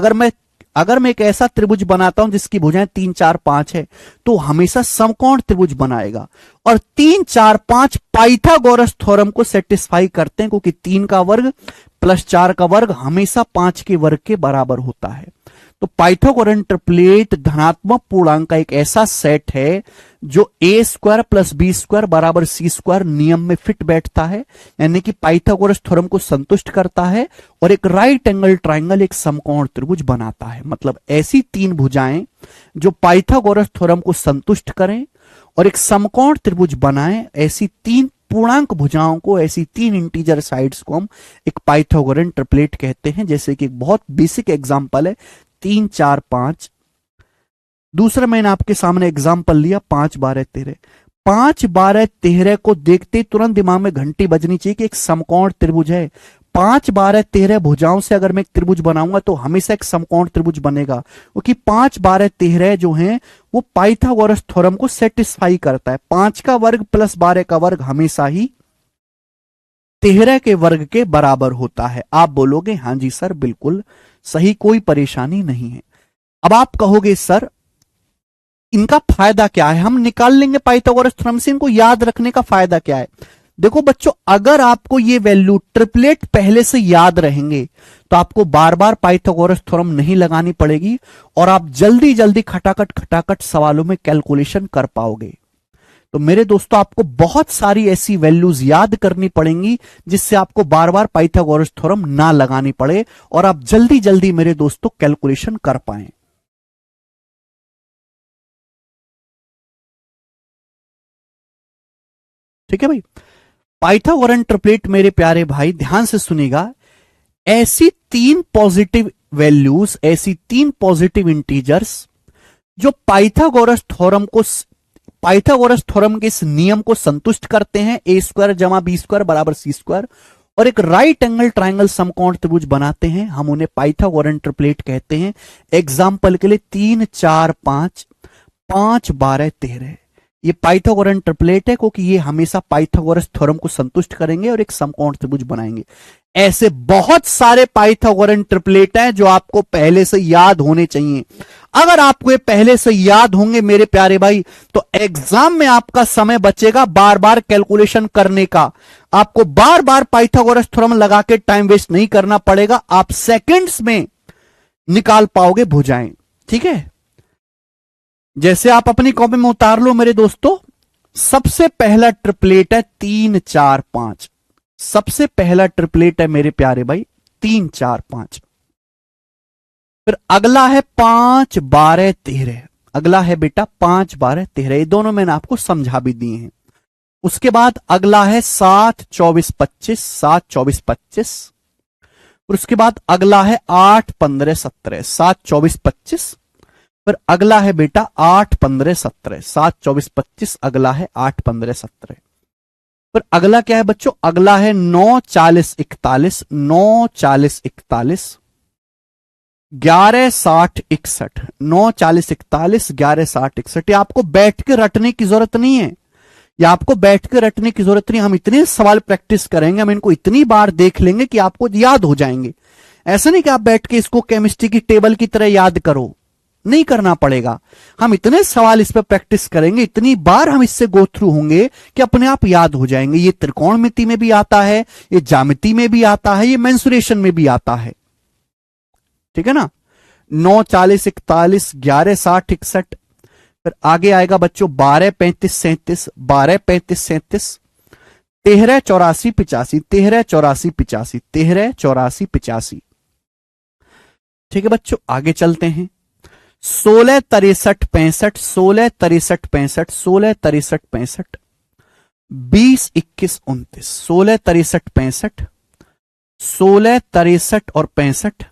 अगर मैं एक ऐसा त्रिभुज बनाता हूं जिसकी भुजाएं 3 4 5 है, तो हमेशा समकोण त्रिभुज बनाएगा। और 3 4 5 पाइथागोरस थ्योरम को सेटिस्फाई करते हैं, क्योंकि 3 का वर्ग प्लस 4 का वर्ग हमेशा 5 के वर्ग के बराबर होता है। तो पाइथागोरन ट्रिपलेट धनात्मक पूर्णांक का एक ऐसा सेट है जो ए स्क्वायर प्लस बी स्क्वायर बराबर सी स्क्वायर नियम में फिट बैठता है, यानी कि पाइथागोरस थ्योरम को संतुष्ट करता है और एक राइट एंगल ट्राइंगल, एक समकोण त्रिभुज बनाता है। मतलब ऐसी 3 भुजाएं जो पाइथागोरस थ्योरम को संतुष्ट करें और एक समकोण त्रिभुज बनाएं, ऐसी 3 पूर्णांक भुजाओं को, ऐसी 3 इंटीजर साइड्स को हम एक पाइथागोरन ट्रिपलेट कहते हैं। जैसे कि एक बहुत बेसिक एग्जांपल है 3 4 5। दूसरा मैंने आपके सामने एग्जांपल लिया 5 12 13। 5 12 13 को देखते तुरंत दिमाग में घंटी बजनी चाहिए कि एक समकोण त्रिभुज है। 5 12 13 भुजाओं से अगर मैं एक त्रिभुज बनाऊंगा तो हमेशा एक समकोण त्रिभुज बनेगा, क्योंकि 5 12 13 जो है वो पाइथागोरस थ्योरम को सेटिस्फाई करता है। 5 का वर्ग प्लस 12 का वर्ग हमेशा ही 13 के वर्ग के बराबर होता है। आप बोलोगे हां जी सर बिल्कुल सही, कोई परेशानी नहीं है। अब आप कहोगे सर इनका फायदा क्या है? हम निकाल लेंगे पाइथागोरस थ्योरम से, इनको याद रखने का फायदा क्या है? देखो बच्चों, अगर आपको ये वैल्यू ट्रिपलेट पहले से याद रहेंगे तो आपको बार बार पाइथागोरस थ्योरम नहीं लगानी पड़ेगी और आप जल्दी जल्दी खटाखट सवालों में कैलकुलेशन कर पाओगे। तो मेरे दोस्तों, आपको बहुत सारी ऐसी वैल्यूज याद करनी पड़ेंगी जिससे आपको बार बार पाइथागोरस थ्योरम ना लगानी पड़े और आप जल्दी जल्दी मेरे दोस्तों कैलकुलेशन कर पाएं। ठीक है भाई। पाइथागोरन ट्रिपलेट मेरे प्यारे भाई ध्यान से सुनिएगा, ऐसी 3 पॉजिटिव वैल्यूज, ऐसी 3 पॉजिटिव इंटीजर्स जो पाइथागोरस थ्योरम के इस नियम को संतुष्ट करते हैं, ए स्क्वायर जमा बी स्क्वायर बराबर सी स्क्वायर, और एक राइट एंगल ट्राइंगल समकोण त्रिभुज बनाते हैं, हम उन्हें पाइथागोरन ट्रिपलेट कहते हैं। एग्जाम्पल के लिए 3 4 5 5 12 13 ये पाइथागोरन ट्रिपलेट है, क्योंकि ये हमेशा पाइथागोरस थ्योरम को संतुष्ट करेंगे और एक समकोण त्रिभुज बनाएंगे। ऐसे बहुत सारे पाइथागोरन ट्रिपलेट हैं जो आपको पहले से याद होने चाहिए। अगर आपको ये पहले से याद होंगे मेरे प्यारे भाई, तो एग्जाम में आपका समय बचेगा बार बार कैलकुलेशन करने का। आपको बार बार पाइथागोरस थ्योरम लगा के टाइम वेस्ट नहीं करना पड़ेगा, आप सेकंड्स में निकाल पाओगे भुजाएं। ठीक है, जैसे आप अपनी कॉपी में उतार लो मेरे दोस्तों। सबसे पहला ट्रिपलेट है 3 4 5। सबसे पहला ट्रिपलेट है मेरे प्यारे भाई 3 4 5। फिर अगला है 5 12 13। अगला है बेटा 5 12 13। ये दोनों मैंने आपको समझा भी दिए हैं। उसके बाद अगला है 7 24 25। 7 24 25। और उसके बाद अगला है 8 15 17। 7 24 25। फिर अगला है बेटा 8 15 17। 7 24 25। अगला है 8 15 17। फिर अगला क्या है बच्चों? अगला है 9 40 41। 9 40 41। 11 60 61। 9 40 41 11 60 61। ये आपको बैठ के रटने की जरूरत नहीं है। या आपको बैठ के रटने की जरूरत नहीं। हम इतने सवाल प्रैक्टिस करेंगे, हम इनको इतनी बार देख लेंगे कि आपको याद हो जाएंगे। ऐसा नहीं कि आप बैठ के इसको केमिस्ट्री की टेबल की तरह याद करो, नहीं करना पड़ेगा। हम इतने सवाल इस पर प्रैक्टिस करेंगे, इतनी बार हम इससे गो थ्रू होंगे कि अपने आप याद हो जाएंगे। ये त्रिकोणमिति में भी आता है, ये ज्यामिति में भी आता है, ये मेंसुरेशन में भी आता है। ठीक है ना? 9 40 41 11 60 61। फिर आगे आएगा बच्चों 12 35 37। 12 35 37। 13 84 85। 13 84 85। 13 84 85। ठीक है बच्चों, आगे चलते हैं। 16 63 65। 16 63 65। 16 63 65। 20 21 29। 16 63 65। 16 63 और 65।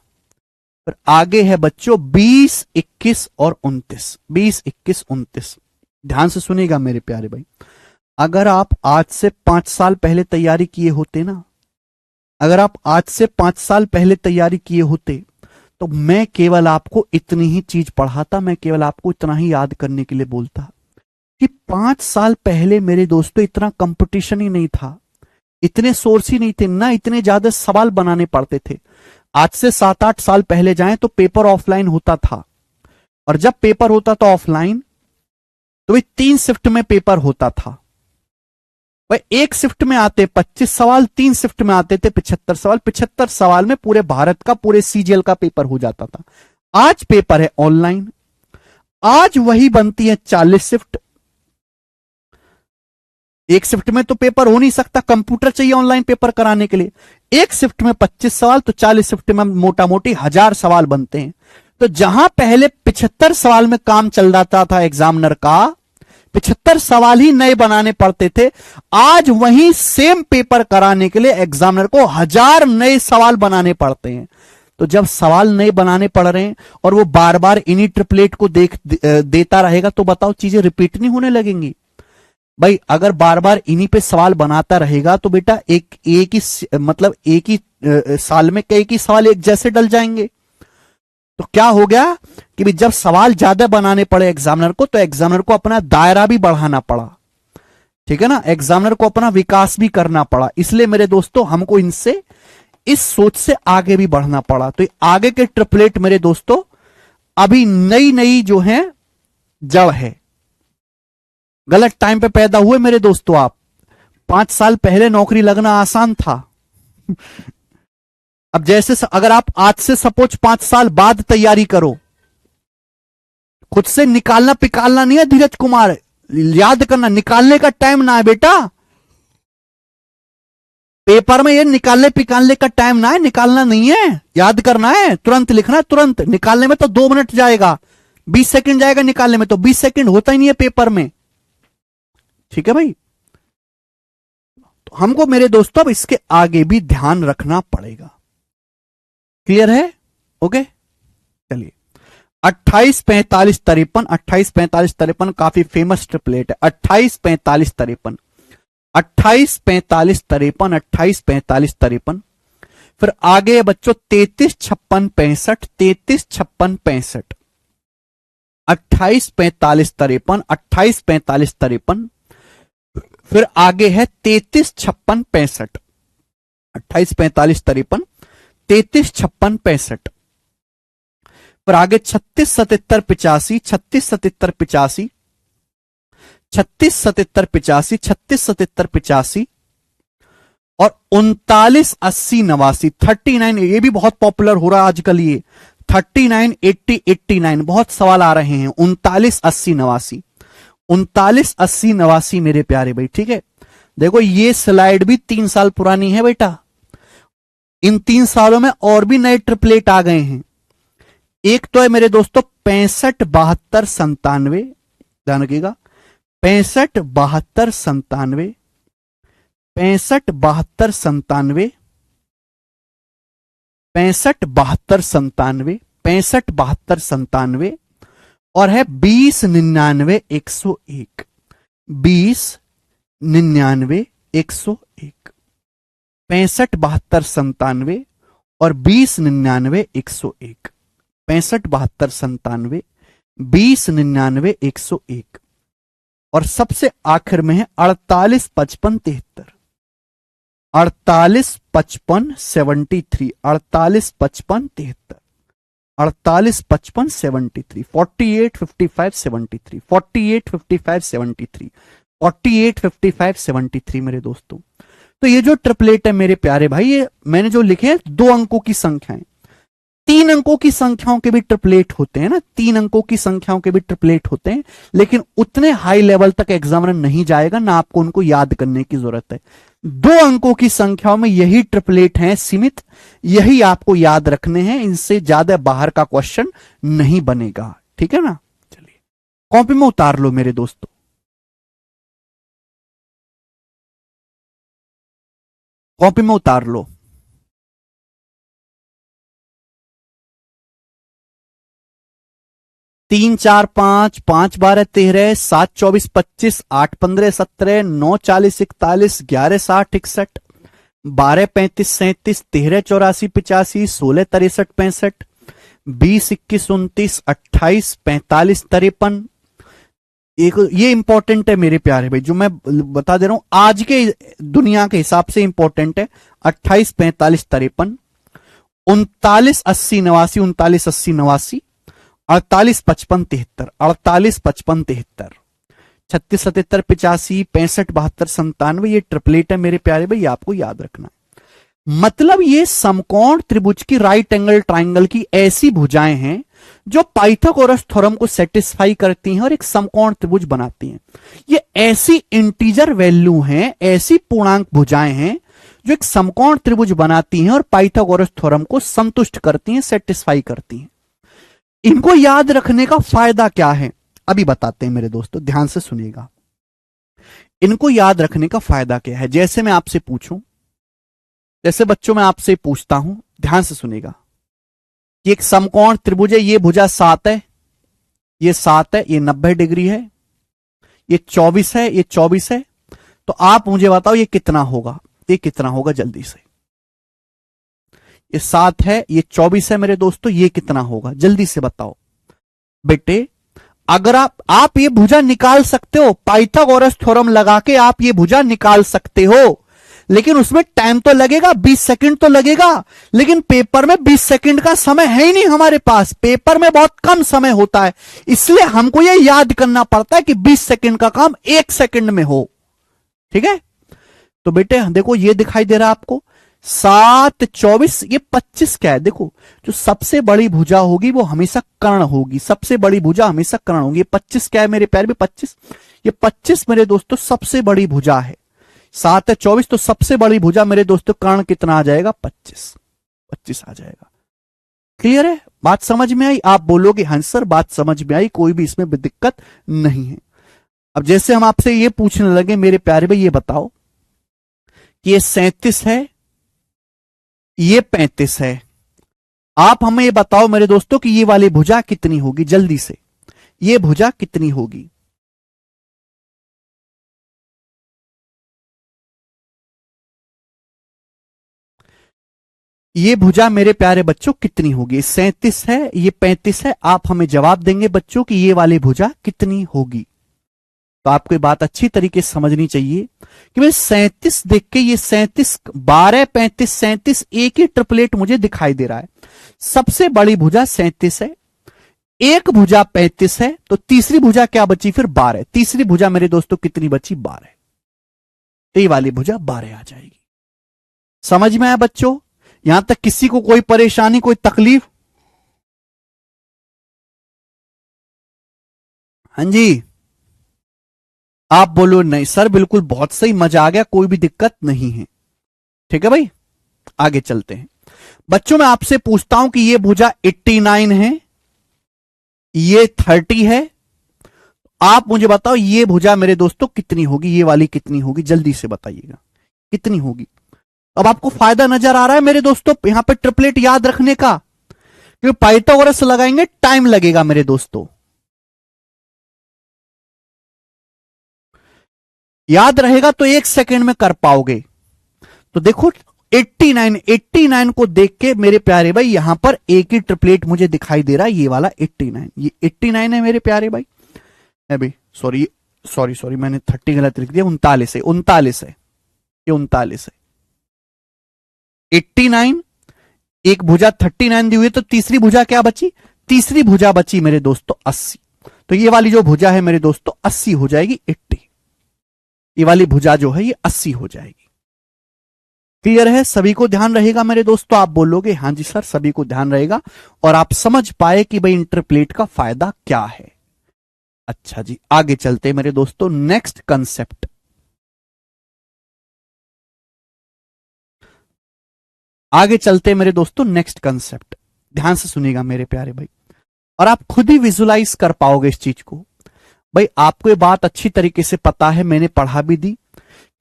फिर आगे है बच्चों 20 21 और 29। 20 21 29। ध्यान से सुनिएगा मेरे प्यारे भाई। अगर आप आज से 5 साल पहले तैयारी किए होते ना, अगर आप आज से 5 साल पहले तैयारी किए होते, तो मैं केवल आपको इतनी ही चीज पढ़ाता, मैं केवल आपको इतना ही याद करने के लिए बोलता कि 5 साल पहले मेरे दोस्तों इतना कंपटीशन ही नहीं था, इतने सोर्स ही नहीं थे ना, इतने ज्यादा सवाल बनाने पड़ते थे। आज से 7-8 साल पहले जाएं तो पेपर ऑफलाइन होता था, और जब पेपर होता था ऑफलाइन तो वे 3 शिफ्ट में पेपर होता था। वह एक शिफ्ट में आते 25 सवाल, 3 शिफ्ट में आते थे 75 सवाल। 75 सवाल में पूरे भारत का, पूरे सीजीएल का पेपर हो जाता था। आज पेपर है ऑनलाइन, आज वही बनती है 40 शिफ्ट। एक शिफ्ट में तो पेपर हो नहीं सकता, कंप्यूटर चाहिए ऑनलाइन पेपर कराने के लिए। एक शिफ्ट में 25 सवाल, तो 40 शिफ्ट में मोटा मोटी 1000 सवाल बनते हैं। तो जहां पहले 75 सवाल में काम चल जाता था एग्जामिनर का, 75 सवाल ही नए बनाने पड़ते थे, आज वही सेम पेपर कराने के लिए एग्जामिनर को 1000 नए सवाल बनाने पड़ते हैं। तो जब सवाल नए बनाने पड़ रहे हैं और वो बार बार इन्हीं ट्रिपलेट को देता रहेगा, तो बताओ चीजें रिपीट नहीं होने लगेंगी भाई? अगर बार बार इन्हीं पे सवाल बनाता रहेगा तो बेटा एक ही साल में कई ही सवाल एक जैसे डल जाएंगे। तो क्या हो गया कि भी जब सवाल ज्यादा बनाने पड़े एग्जामिनर को, तो एग्जामिनर को अपना दायरा भी बढ़ाना पड़ा। ठीक है ना? एग्जामिनर को अपना विकास भी करना पड़ा। इसलिए मेरे दोस्तों हमको इनसे, इस सोच से आगे भी बढ़ना पड़ा। तो आगे के ट्रिपलेट मेरे दोस्तों अभी नई नई जो है जड़ है। गलत टाइम पे पैदा हुए मेरे दोस्तों आप। 5 साल पहले नौकरी लगना आसान था। अब जैसे अगर आप आज से सपोज 5 साल बाद तैयारी करो, खुद से निकालना पिकालना नहीं है धीरज कुमार, याद करना, निकालने का टाइम ना है बेटा। पेपर में ये निकालने पिकालने का टाइम ना है, निकालना नहीं है, याद करना है, तुरंत लिखना है, तुरंत। निकालने में तो 2 मिनट जाएगा, 20 सेकंड जाएगा निकालने में, तो 20 सेकंड होता ही नहीं है पेपर में। ठीक है भाई? तो हमको मेरे दोस्तों अब इसके आगे भी ध्यान रखना पड़ेगा। क्लियर है? ओके, चलिए 28 45 53। 28 45 53 काफी फेमस ट्रिपलेट है। 28 45 53। 28 45 53। 28 45 53। फिर आगे बच्चों 33 56 65। 33 56 65। 28 45 53। 28 45 53। फिर आगे है 33 56 65। 28, 45, 53, 33, 56, 65। पर आगे 36, 77, 85, 36, 77, 85, 36, 77, 85, 36, 77, 85 और 39, 80, 89, 39। ये भी बहुत पॉपुलर हो रहा है आजकल, ये 39, 80, 89 बहुत सवाल आ रहे हैं। 39, 80, 89, 39, 80, 89 मेरे प्यारे भाई, ठीक है। देखो ये स्लाइड भी 3 साल पुरानी है बेटा। इन 3 सालों में और भी नए ट्रिपलेट आ गए हैं। एक तो है मेरे दोस्तों 65, 72, 97, ध्यान रखिएगा, 65, 72, 97, 65, 72, 97, 65, 72, 97, 65, 72, 97 और है 20, 99, 101, 20, 99, 101, 65, 72, 97 और 20, 99, 101, 65, 72, 97, 20, 99, 101 और सबसे आखिर में है 48, 55, 73, 48, 55, 73, 48, 55, 73, 48, 55, 73, 48, 55, 73, 48, 55, 73, 48, 55, 73 मेरे दोस्तों। तो ये जो ट्रिपलेट है मेरे प्यारे भाई, ये मैंने जो लिखे हैं 2 अंकों की संख्याएं। 3 अंकों की संख्याओं के भी ट्रिपलेट होते हैं ना, 3 अंकों की संख्याओं के भी ट्रिपलेट होते हैं, लेकिन उतने हाई लेवल तक एग्जामिनर नहीं जाएगा ना, आपको उनको याद करने की जरूरत है। 2 अंकों की संख्याओं में यही ट्रिपलेट हैं सीमित, यही आपको याद रखने हैं, इनसे ज्यादा बाहर का क्वेश्चन नहीं बनेगा, ठीक है ना। चलिए कॉपी में उतार लो मेरे दोस्तों, कॉपी में उतार लो। 3, 4, 5, 5, 12, 13, 7, 24, 25, 8, 15, 17, 9, 40, 41, 11, 60, 61, 12, 35, 37, 13, 84, 85, 16, 63, 65, 20, 21, 29, 28, 45, 53। एक ये इंपॉर्टेंट है मेरे प्यारे भाई, जो मैं बता दे रहा हूं आज के दुनिया के हिसाब से इंपॉर्टेंट है। 28, 45, 53, 39, 80, 89, 39, 80, 89, 48, 55, 73, 48, 55, 73, 36, 77, 85, 65, 72, 97 ये ट्रिपलेट है मेरे प्यारे भाई, आपको याद रखना है। मतलब ये समकोण त्रिभुज की राइट एंगल ट्राइंगल की ऐसी भुजाएं हैं जो पाइथागोरस थ्योरम को सेटिस्फाई करती हैं और एक समकोण त्रिभुज बनाती हैं। ये ऐसी इंटीजर वैल्यू हैं, ऐसी पूर्णांक भुजाएं हैं जो एक समकोण त्रिभुज बनाती हैं और पाइथागोरस थ्योरम को संतुष्ट करती हैं, सेटिस्फाई करती हैं। इनको याद रखने का फायदा क्या है अभी बताते हैं मेरे दोस्तों, ध्यान से सुनिएगा। इनको याद रखने का फायदा क्या है, जैसे मैं आपसे पूछूं, जैसे बच्चों मैं आपसे पूछता हूं, ध्यान से सुनिएगा कि एक समकोण त्रिभुज है, ये भुजा 7 है, ये 7 है, ये 90 डिग्री है, ये 24 है, ये 24 है, तो आप मुझे बताओ ये कितना होगा, ये कितना होगा जल्दी से। ये 7 है, ये 24 है मेरे दोस्तों, ये कितना होगा जल्दी से बताओ बेटे। अगर आप ये भुजा निकाल सकते हो, पाइथागोरस थ्योरम लगा के आप ये भुजा निकाल सकते हो, लेकिन उसमें टाइम तो लगेगा, 20 सेकंड तो लगेगा, लेकिन पेपर में 20 सेकंड का समय है ही नहीं हमारे पास, पेपर में बहुत कम समय होता है, इसलिए हमको ये याद करना पड़ता है कि 20 सेकंड का काम 1 सेकंड में हो, ठीक है। तो बेटे देखो ये दिखाई दे रहा है आपको 7, 24, ये 25 क्या है, देखो जो सबसे बड़ी भुजा होगी वो हमेशा कर्ण होगी, सबसे बड़ी भुजा हमेशा कर्ण होगी। 25 क्या है मेरे प्यारे में 25, ये 25 मेरे दोस्तों सबसे बड़ी भुजा है। 7 है 24 तो सबसे बड़ी भुजा मेरे दोस्तों कर्ण कितना आ जाएगा, 25 आ जाएगा। क्लियर है, बात समझ में आई। आप बोलोगे हाँ सर बात समझ में आई, कोई भी इसमें दिक्कत नहीं है। अब जैसे हम आपसे ये पूछने लगे मेरे प्यारे भाई, ये बताओ कि ये 37 है, ये 35 है, आप हमें ये बताओ मेरे दोस्तों कि ये वाली भुजा कितनी होगी, जल्दी से ये भुजा कितनी होगी। ये भुजा मेरे प्यारे बच्चों कितनी होगी, 37 है, ये 35 है, आप हमें जवाब देंगे बच्चों कि ये वाली भुजा कितनी होगी। तो आपको ये बात अच्छी तरीके से समझनी चाहिए कि भाई 37 देख के ये 37, 12, 35, 37 एक ही ट्रिपलेट मुझे दिखाई दे रहा है। सबसे बड़ी भुजा 37 है, एक भुजा 35 है, तो तीसरी भुजा क्या बची फिर 12। तीसरी भुजा मेरे दोस्तों कितनी बची 12, तो ये वाली भुजा 12 आ जाएगी। समझ में आया बच्चों? यहां तक किसी को कोई परेशानी, कोई तकलीफ? हाँ जी, आप बोलो नहीं सर बिल्कुल बहुत सही, मजा आ गया, कोई भी दिक्कत नहीं है। ठीक है भाई, आगे चलते हैं। बच्चों मैं आपसे पूछता हूं कि ये भुजा 89 है, ये 30 है, आप मुझे बताओ ये भुजा मेरे दोस्तों कितनी होगी, ये वाली कितनी होगी, जल्दी से बताइएगा कितनी होगी। अब आपको फायदा नजर आ रहा है मेरे दोस्तों यहां पे ट्रिपलेट याद रखने का, क्योंकि पाइथागोरस लगाएंगे टाइम लगेगा मेरे दोस्तों। याद रहेगा तो 1 सेकंड में कर पाओगे। तो देखो 89 को देख के मेरे प्यारे भाई यहां पर एक ही ट्रिपलेट मुझे दिखाई दे रहा है, ये वाला 89, ये 89 है मेरे प्यारे भाई। अभी सॉरी मैंने 30 गलत लिख दिया, 39 है, 39 है, ये 39 है। 89, एक भुजा 39 दी हुई, तो तीसरी भुजा क्या बची? तीसरी भुजा बची मेरे दोस्तों 80, तो ये वाली जो भुजा है मेरे दोस्तों 80 हो जाएगी, 80। ये वाली भुजा जो है ये 80 हो जाएगी। क्लियर है? सभी को ध्यान रहेगा मेरे दोस्तों? आप बोलोगे हां जी सर, सभी को ध्यान रहेगा और आप समझ पाए कि भाई इंटरप्लेट का फायदा क्या है। अच्छा जी, आगे चलते हैं मेरे दोस्तों, नेक्स्ट कंसेप्ट। आगे चलते हैं मेरे दोस्तों, नेक्स्ट कंसेप्ट। ध्यान से सुनिएगा मेरे प्यारे भाई, और आप खुद ही विजुलाइज कर पाओगे इस चीज को। भाई आपको ये बात अच्छी तरीके से पता है, मैंने पढ़ा भी दी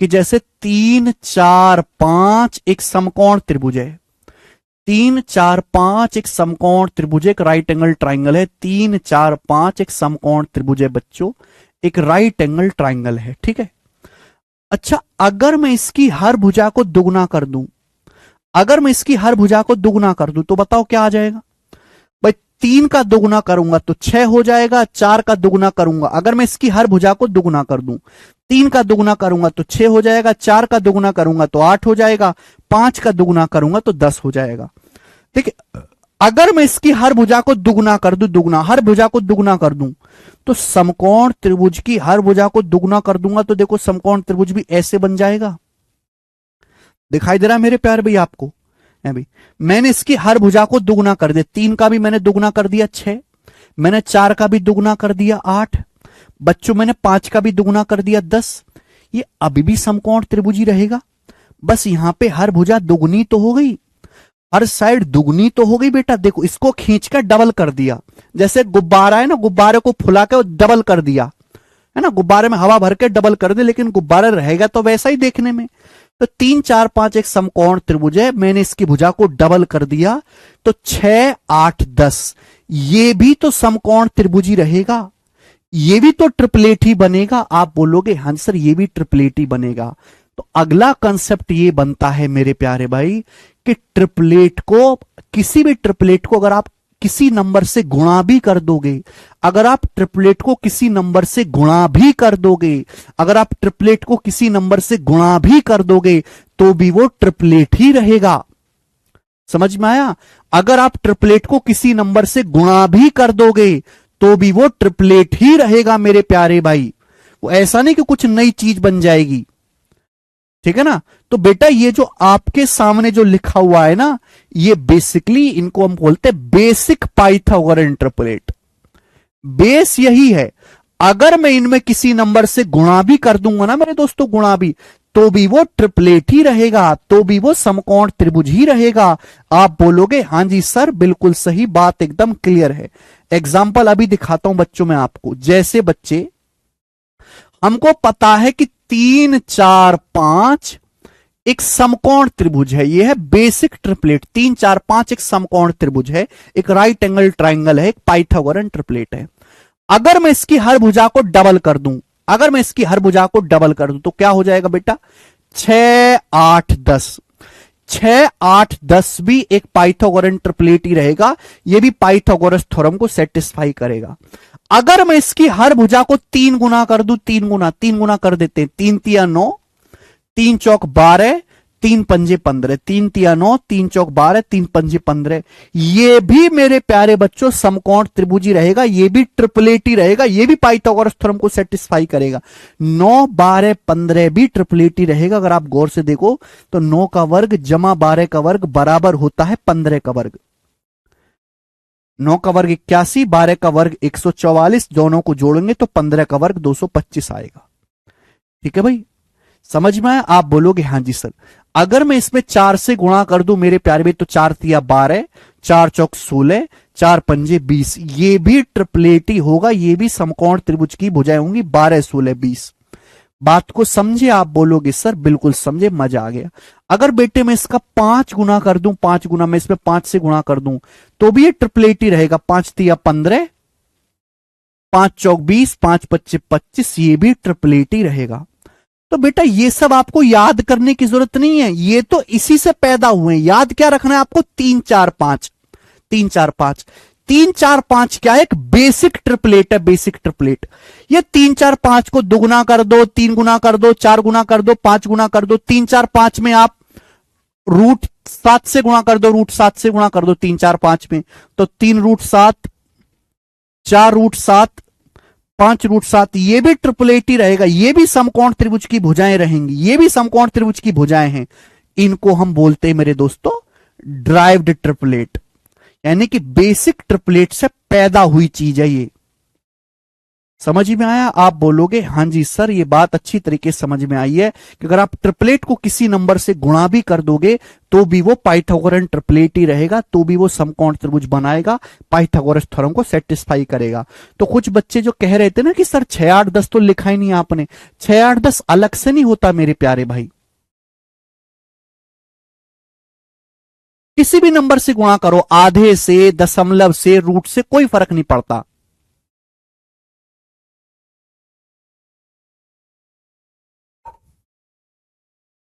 कि जैसे 3, 4, 5 एक समकोण त्रिभुज है, 3, 4, 5 एक समकोण त्रिभुज, एक राइट एंगल ट्राइंगल है। 3, 4, 5 एक समकोण त्रिभुज है बच्चों, एक राइट एंगल ट्राइंगल है। ठीक है, अच्छा अगर मैं इसकी हर भुजा को दुगना कर दूं, अगर मैं इसकी हर भुजा को दुगना कर दूं तो बताओ क्या आ जाएगा? भाई 3 का दुगना करूंगा तो 6 हो जाएगा, 4 का दुगना करूंगा, अगर मैं इसकी हर भुजा को दुगना कर दूं, 3 का दुगना करूंगा तो 6 हो जाएगा, 4 का दुगना करूंगा तो 8 हो जाएगा, 5 का दुगना करूंगा तो 10 हो जाएगा। ठीक है, अगर मैं इसकी हर भुजा को दुगना कर दूं, दुगना, हर भुजा को दुगना कर दूं, तो समकोण त्रिभुज की हर भुजा को दुगना कर दूंगा तो देखो समकोण त्रिभुज भी ऐसे बन जाएगा। दिखाई दे रहा है मेरे प्यारे भाई आपको? अभी मैंने इसकी हर भुजा को दुगना कर दिया, 3 का भी मैंने दुगना कर दिया 6, मैंने 4 का भी दुगना कर दिया 8, बच्चों मैंने 5 का भी दुगना कर दिया 10। ये अभी भी समकोण त्रिभुज ही रहेगा, बस यहां पे हर भुजा दुगनी तो हो गई, हर साइड दुगनी तो हो गई बेटा। देखो इसको खींचकर डबल कर दिया, जैसे गुब्बारा है ना, गुब्बारे को फुला के डबल कर दिया है ना, गुब्बारे में हवा भर के डबल कर दे, लेकिन गुब्बारा रहेगा तो वैसा ही देखने में। तो 3, 4, 5 एक समकोण त्रिभुज है, मैंने इसकी भुजा को डबल कर दिया तो 6, 8, 10 ये भी तो समकोण त्रिभुज ही रहेगा, ये भी तो ट्रिपलेट ही बनेगा। आप बोलोगे हां सर ये भी ट्रिपलेट ही बनेगा। तो अगला कंसेप्ट ये बनता है मेरे प्यारे भाई कि ट्रिपलेट को, किसी भी ट्रिपलेट को अगर आप किसी नंबर से गुणा भी कर दोगे, अगर आप ट्रिपलेट को किसी नंबर से गुणा भी कर दोगे, अगर आप ट्रिपलेट को किसी नंबर से गुणा भी कर दोगे तो भी वो ट्रिपलेट ही रहेगा। समझ में आया? अगर आप ट्रिपलेट को किसी नंबर से गुणा भी कर दोगे तो भी वो ट्रिपलेट ही रहेगा मेरे प्यारे भाई। वो ऐसा नहीं कि कुछ नई चीज बन जाएगी। ठीक है ना? तो बेटा ये जो आपके सामने जो लिखा हुआ है ना, ये बेसिकली इनको हम बोलते हैं बेसिक पाइथागोरन ट्रिपलेट। बेस यही है, अगर मैं इनमें किसी नंबर से गुणा भी कर दूंगा ना मेरे दोस्तों, गुणा भी, तो भी वो ट्रिपलेट ही रहेगा, तो भी वो समकोण त्रिभुज ही रहेगा। आप बोलोगे हां जी सर बिल्कुल सही बात, एकदम क्लियर है। एग्जाम्पल अभी दिखाता हूं बच्चों मैं आपको। जैसे बच्चे हमको पता है कि 3, 4, 5 एक समकोण त्रिभुज है, यह है बेसिक ट्रिपलेट। 3, 4, 5 एक समकोण त्रिभुज है, एक राइट एंगल ट्राइंगल है, एक पाइथागोरन ट्रिपलेट है। अगर मैं इसकी हर भुजा को डबल कर दूं, अगर मैं इसकी हर भुजा को डबल कर दूं तो क्या हो जाएगा बेटा? 6, 8, 10। 6, 8, 10 भी एक पाइथागोरन ट्रिपलेट ही रहेगा, यह भी पाइथागोरस थ्योरम को सेटिस्फाई करेगा। अगर मैं इसकी हर भुजा को 3 गुना कर दूं, 3 गुना कर देते हैं, 3 तिया 9, 3 चौक 12, 3 पंजे 15, 3 तिया 9, 3 चौक 12, 3 पंजे 15। ये भी मेरे प्यारे बच्चों समकोण त्रिभुजी रहेगा, ये भी ट्रिपलेटी रहेगा, ये भी पाइथागोरस थ्योरम को सेटिस्फाई करेगा। 9 12 15 भी ट्रिपलेटी रहेगा। अगर आप गौर से देखो तो 9 का वर्ग जमा 12 का वर्ग बराबर होता है 15 का वर्ग। 9 का वर्ग 81, 12 का वर्ग 144, दोनों को जोड़ेंगे तो 15 का वर्ग 225 आएगा। ठीक है भाई, समझ में आया? आप बोलोगे हाँ जी सर। अगर मैं इसमें 4 से गुणा कर दूं मेरे प्यारे भाई, तो 4 तिया 12, 4 चौक 16, 4 पंजे 20, ये भी ट्रिपलेटी होगा, ये भी समकोण त्रिभुज की भुजाएं होंगी, 12 16 20। बात को समझे? आप बोलोगे सर बिल्कुल समझे, मजा आ गया। अगर बेटे मैं इसका 5 गुना कर दूं, 5 गुना मैं इसमें 5 से गुणा कर दूं तो भी ये ट्रिपलेटी रहेगा। 5 तिया 15, 5 चौक 20, 5 पच्चे 25, ये भी ट्रिपलेटी रहेगा। तो बेटा ये सब आपको याद करने की जरूरत नहीं है, ये तो इसी से पैदा हुए हैं। याद क्या रखना है आपको? 3 4 5, 3 4 5। 3 4 5 क्या है? एक बेसिक ट्रिपलेट है, बेसिक ट्रिपलेट। ये 3 4 5 को 2 गुना कर दो, 3 गुना कर दो, 4 गुना कर दो, 5 गुना कर दो। 3 4 5 में आप √7 से गुणा कर दो, √7 से गुणा कर दो 3 4 5 में, तो 3 √7, 4 √7, 5 √7, ये भी ट्रिपलेटी रहेगा, ये भी समकोण त्रिभुज की भुजाएं रहेंगी, ये भी समकोण त्रिभुज की भुजाएं हैं। इनको हम बोलते हैं मेरे दोस्तों ड्राइव्ड ट्रिपलेट, यानी कि बेसिक ट्रिपलेट से पैदा हुई चीज है ये। समझ में आया? आप बोलोगे हाँ जी सर, ये बात अच्छी तरीके से समझ में आई है कि अगर आप ट्रिपलेट को किसी नंबर से गुणा भी कर दोगे तो भी वो पाइथागोरन ट्रिपलेट ही रहेगा, तो भी वो समकोण त्रिभुज बनाएगा, पाइथागोरस थ्योरम को सेटिस्फाई करेगा। तो कुछ बच्चे जो कह रहे थे ना कि सर 6 8 10 तो लिखा ही नहीं आपने, 6 8 10 अलग से नहीं होता मेरे प्यारे भाई। किसी भी नंबर से गुणा करो, आधे से, दशमलव से, रूट से, कोई फर्क नहीं पड़ता।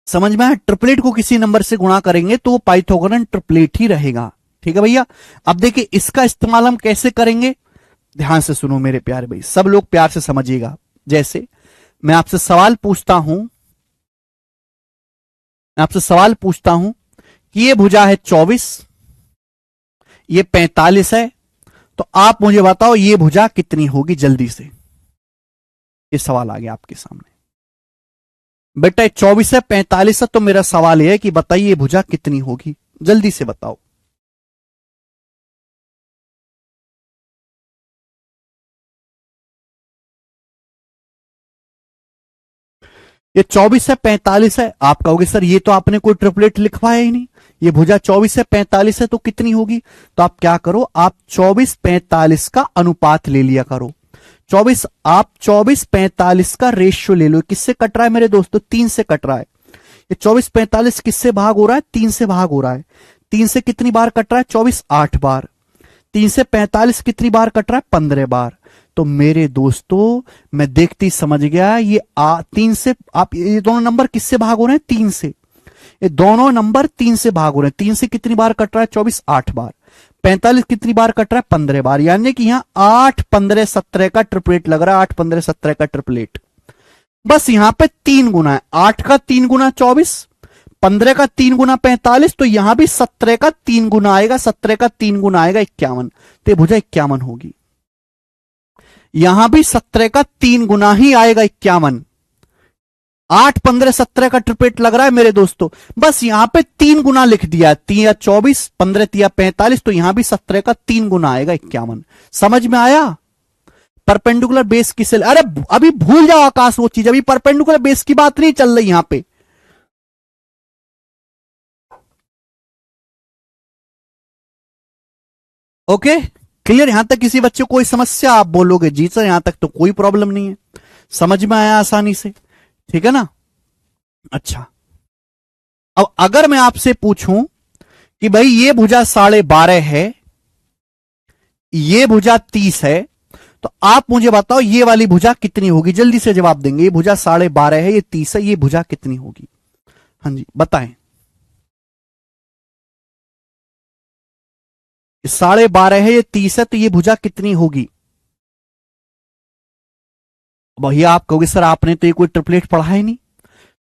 समझ में आया? ट्रिपलेट को किसी नंबर से गुणा करेंगे तो वो पाइथागोरन ट्रिपलेट ही रहेगा। ठीक है भैया? अब देखिए इसका इस्तेमाल हम कैसे करेंगे, ध्यान से सुनो मेरे प्यारे भाई, सब लोग प्यार से समझिएगा। जैसे मैं आपसे सवाल पूछता हूं, मैं आपसे सवाल पूछता हूं कि ये भुजा है 24, ये 45 है, तो आप मुझे बताओ ये भुजा कितनी होगी? जल्दी से, ये सवाल आ गया आपके सामने। बेटा 24 है, 45 है, तो मेरा सवाल यह है कि बताइए ये भुजा कितनी होगी? जल्दी से बताओ। ये 24 है 45 है, आप कहोगे सर ये तो आपने कोई ट्रिपलेट लिखवाया ही नहीं, ये भुजा 24 है 45 है तो कितनी होगी? तो आप क्या करो, आप 24 45 का अनुपात ले लिया करो। 24, आप 24 45 का रेशियो ले लो। किससे कट रहा है मेरे दोस्तों? 3 से कट रहा है। ये 24 45 किससे भाग हो रहा है? 3 से भाग हो रहा है। 3 से कितनी बार कट रहा है? 24 8 बार। 3 से 45 कितनी बार कट रहा है? 15 बार। तो मेरे दोस्तों मैं देखती समझ गया, ये 3 से, आप ये दोनों नंबर किससे भाग हो रहे हैं? 3 से। ये दोनों नंबर 3 से भाग हो रहे हैं। 3 से कितनी बार कट रहा है? 24 8 बार। 45 कितनी बार कट रहा है? 15 बार। यानी कि यहां 8 15 17 का ट्रिपलेट लग रहा है, 8 15 17 का ट्रिपलेट। बस यहां पे 3 गुना है, 8 का 3 गुना 24, 15 का 3 गुना 45, तो यहां भी 17 का 3 गुना आएगा, 17 का 3 गुना आएगा 51, तो ये भुजा 51 होगी। यहां भी 17 का 3 गुना ही आएगा 51। 8 15 17 का ट्रिपलेट लग रहा है मेरे दोस्तों, बस यहां पे 3 गुना लिख दिया, 3 या 24, 15 तिया 45, तो यहां भी 17 का 3 गुना आएगा 51। समझ में आया? परपेंडिकुलर बेस किसे, अरे अभी भूल जाओ आकाश वो चीज, अभी परपेंडिकुलर बेस की बात नहीं चल रही यहां पे। Okay, clear? यहां तक किसी बच्चे को कोई समस्या? आप बोलोगे जी सर यहां तक तो कोई प्रॉब्लम नहीं है, समझ में आया आसानी से, ठीक है ना? अच्छा, अब अगर मैं आपसे पूछूं कि भाई ये भुजा 12.5 है, ये भुजा 30 है, तो आप मुझे बताओ ये वाली भुजा कितनी होगी? जल्दी से जवाब देंगे। ये भुजा 12.5 है, ये 30 है, ये भुजा कितनी होगी? हाँ जी बताएं। 12.5 है, ये 30 है, तो ये भुजा कितनी होगी? भैया आप कहोगे सर आपने तो ये कोई ट्रिपलेट पढ़ा ही नहीं,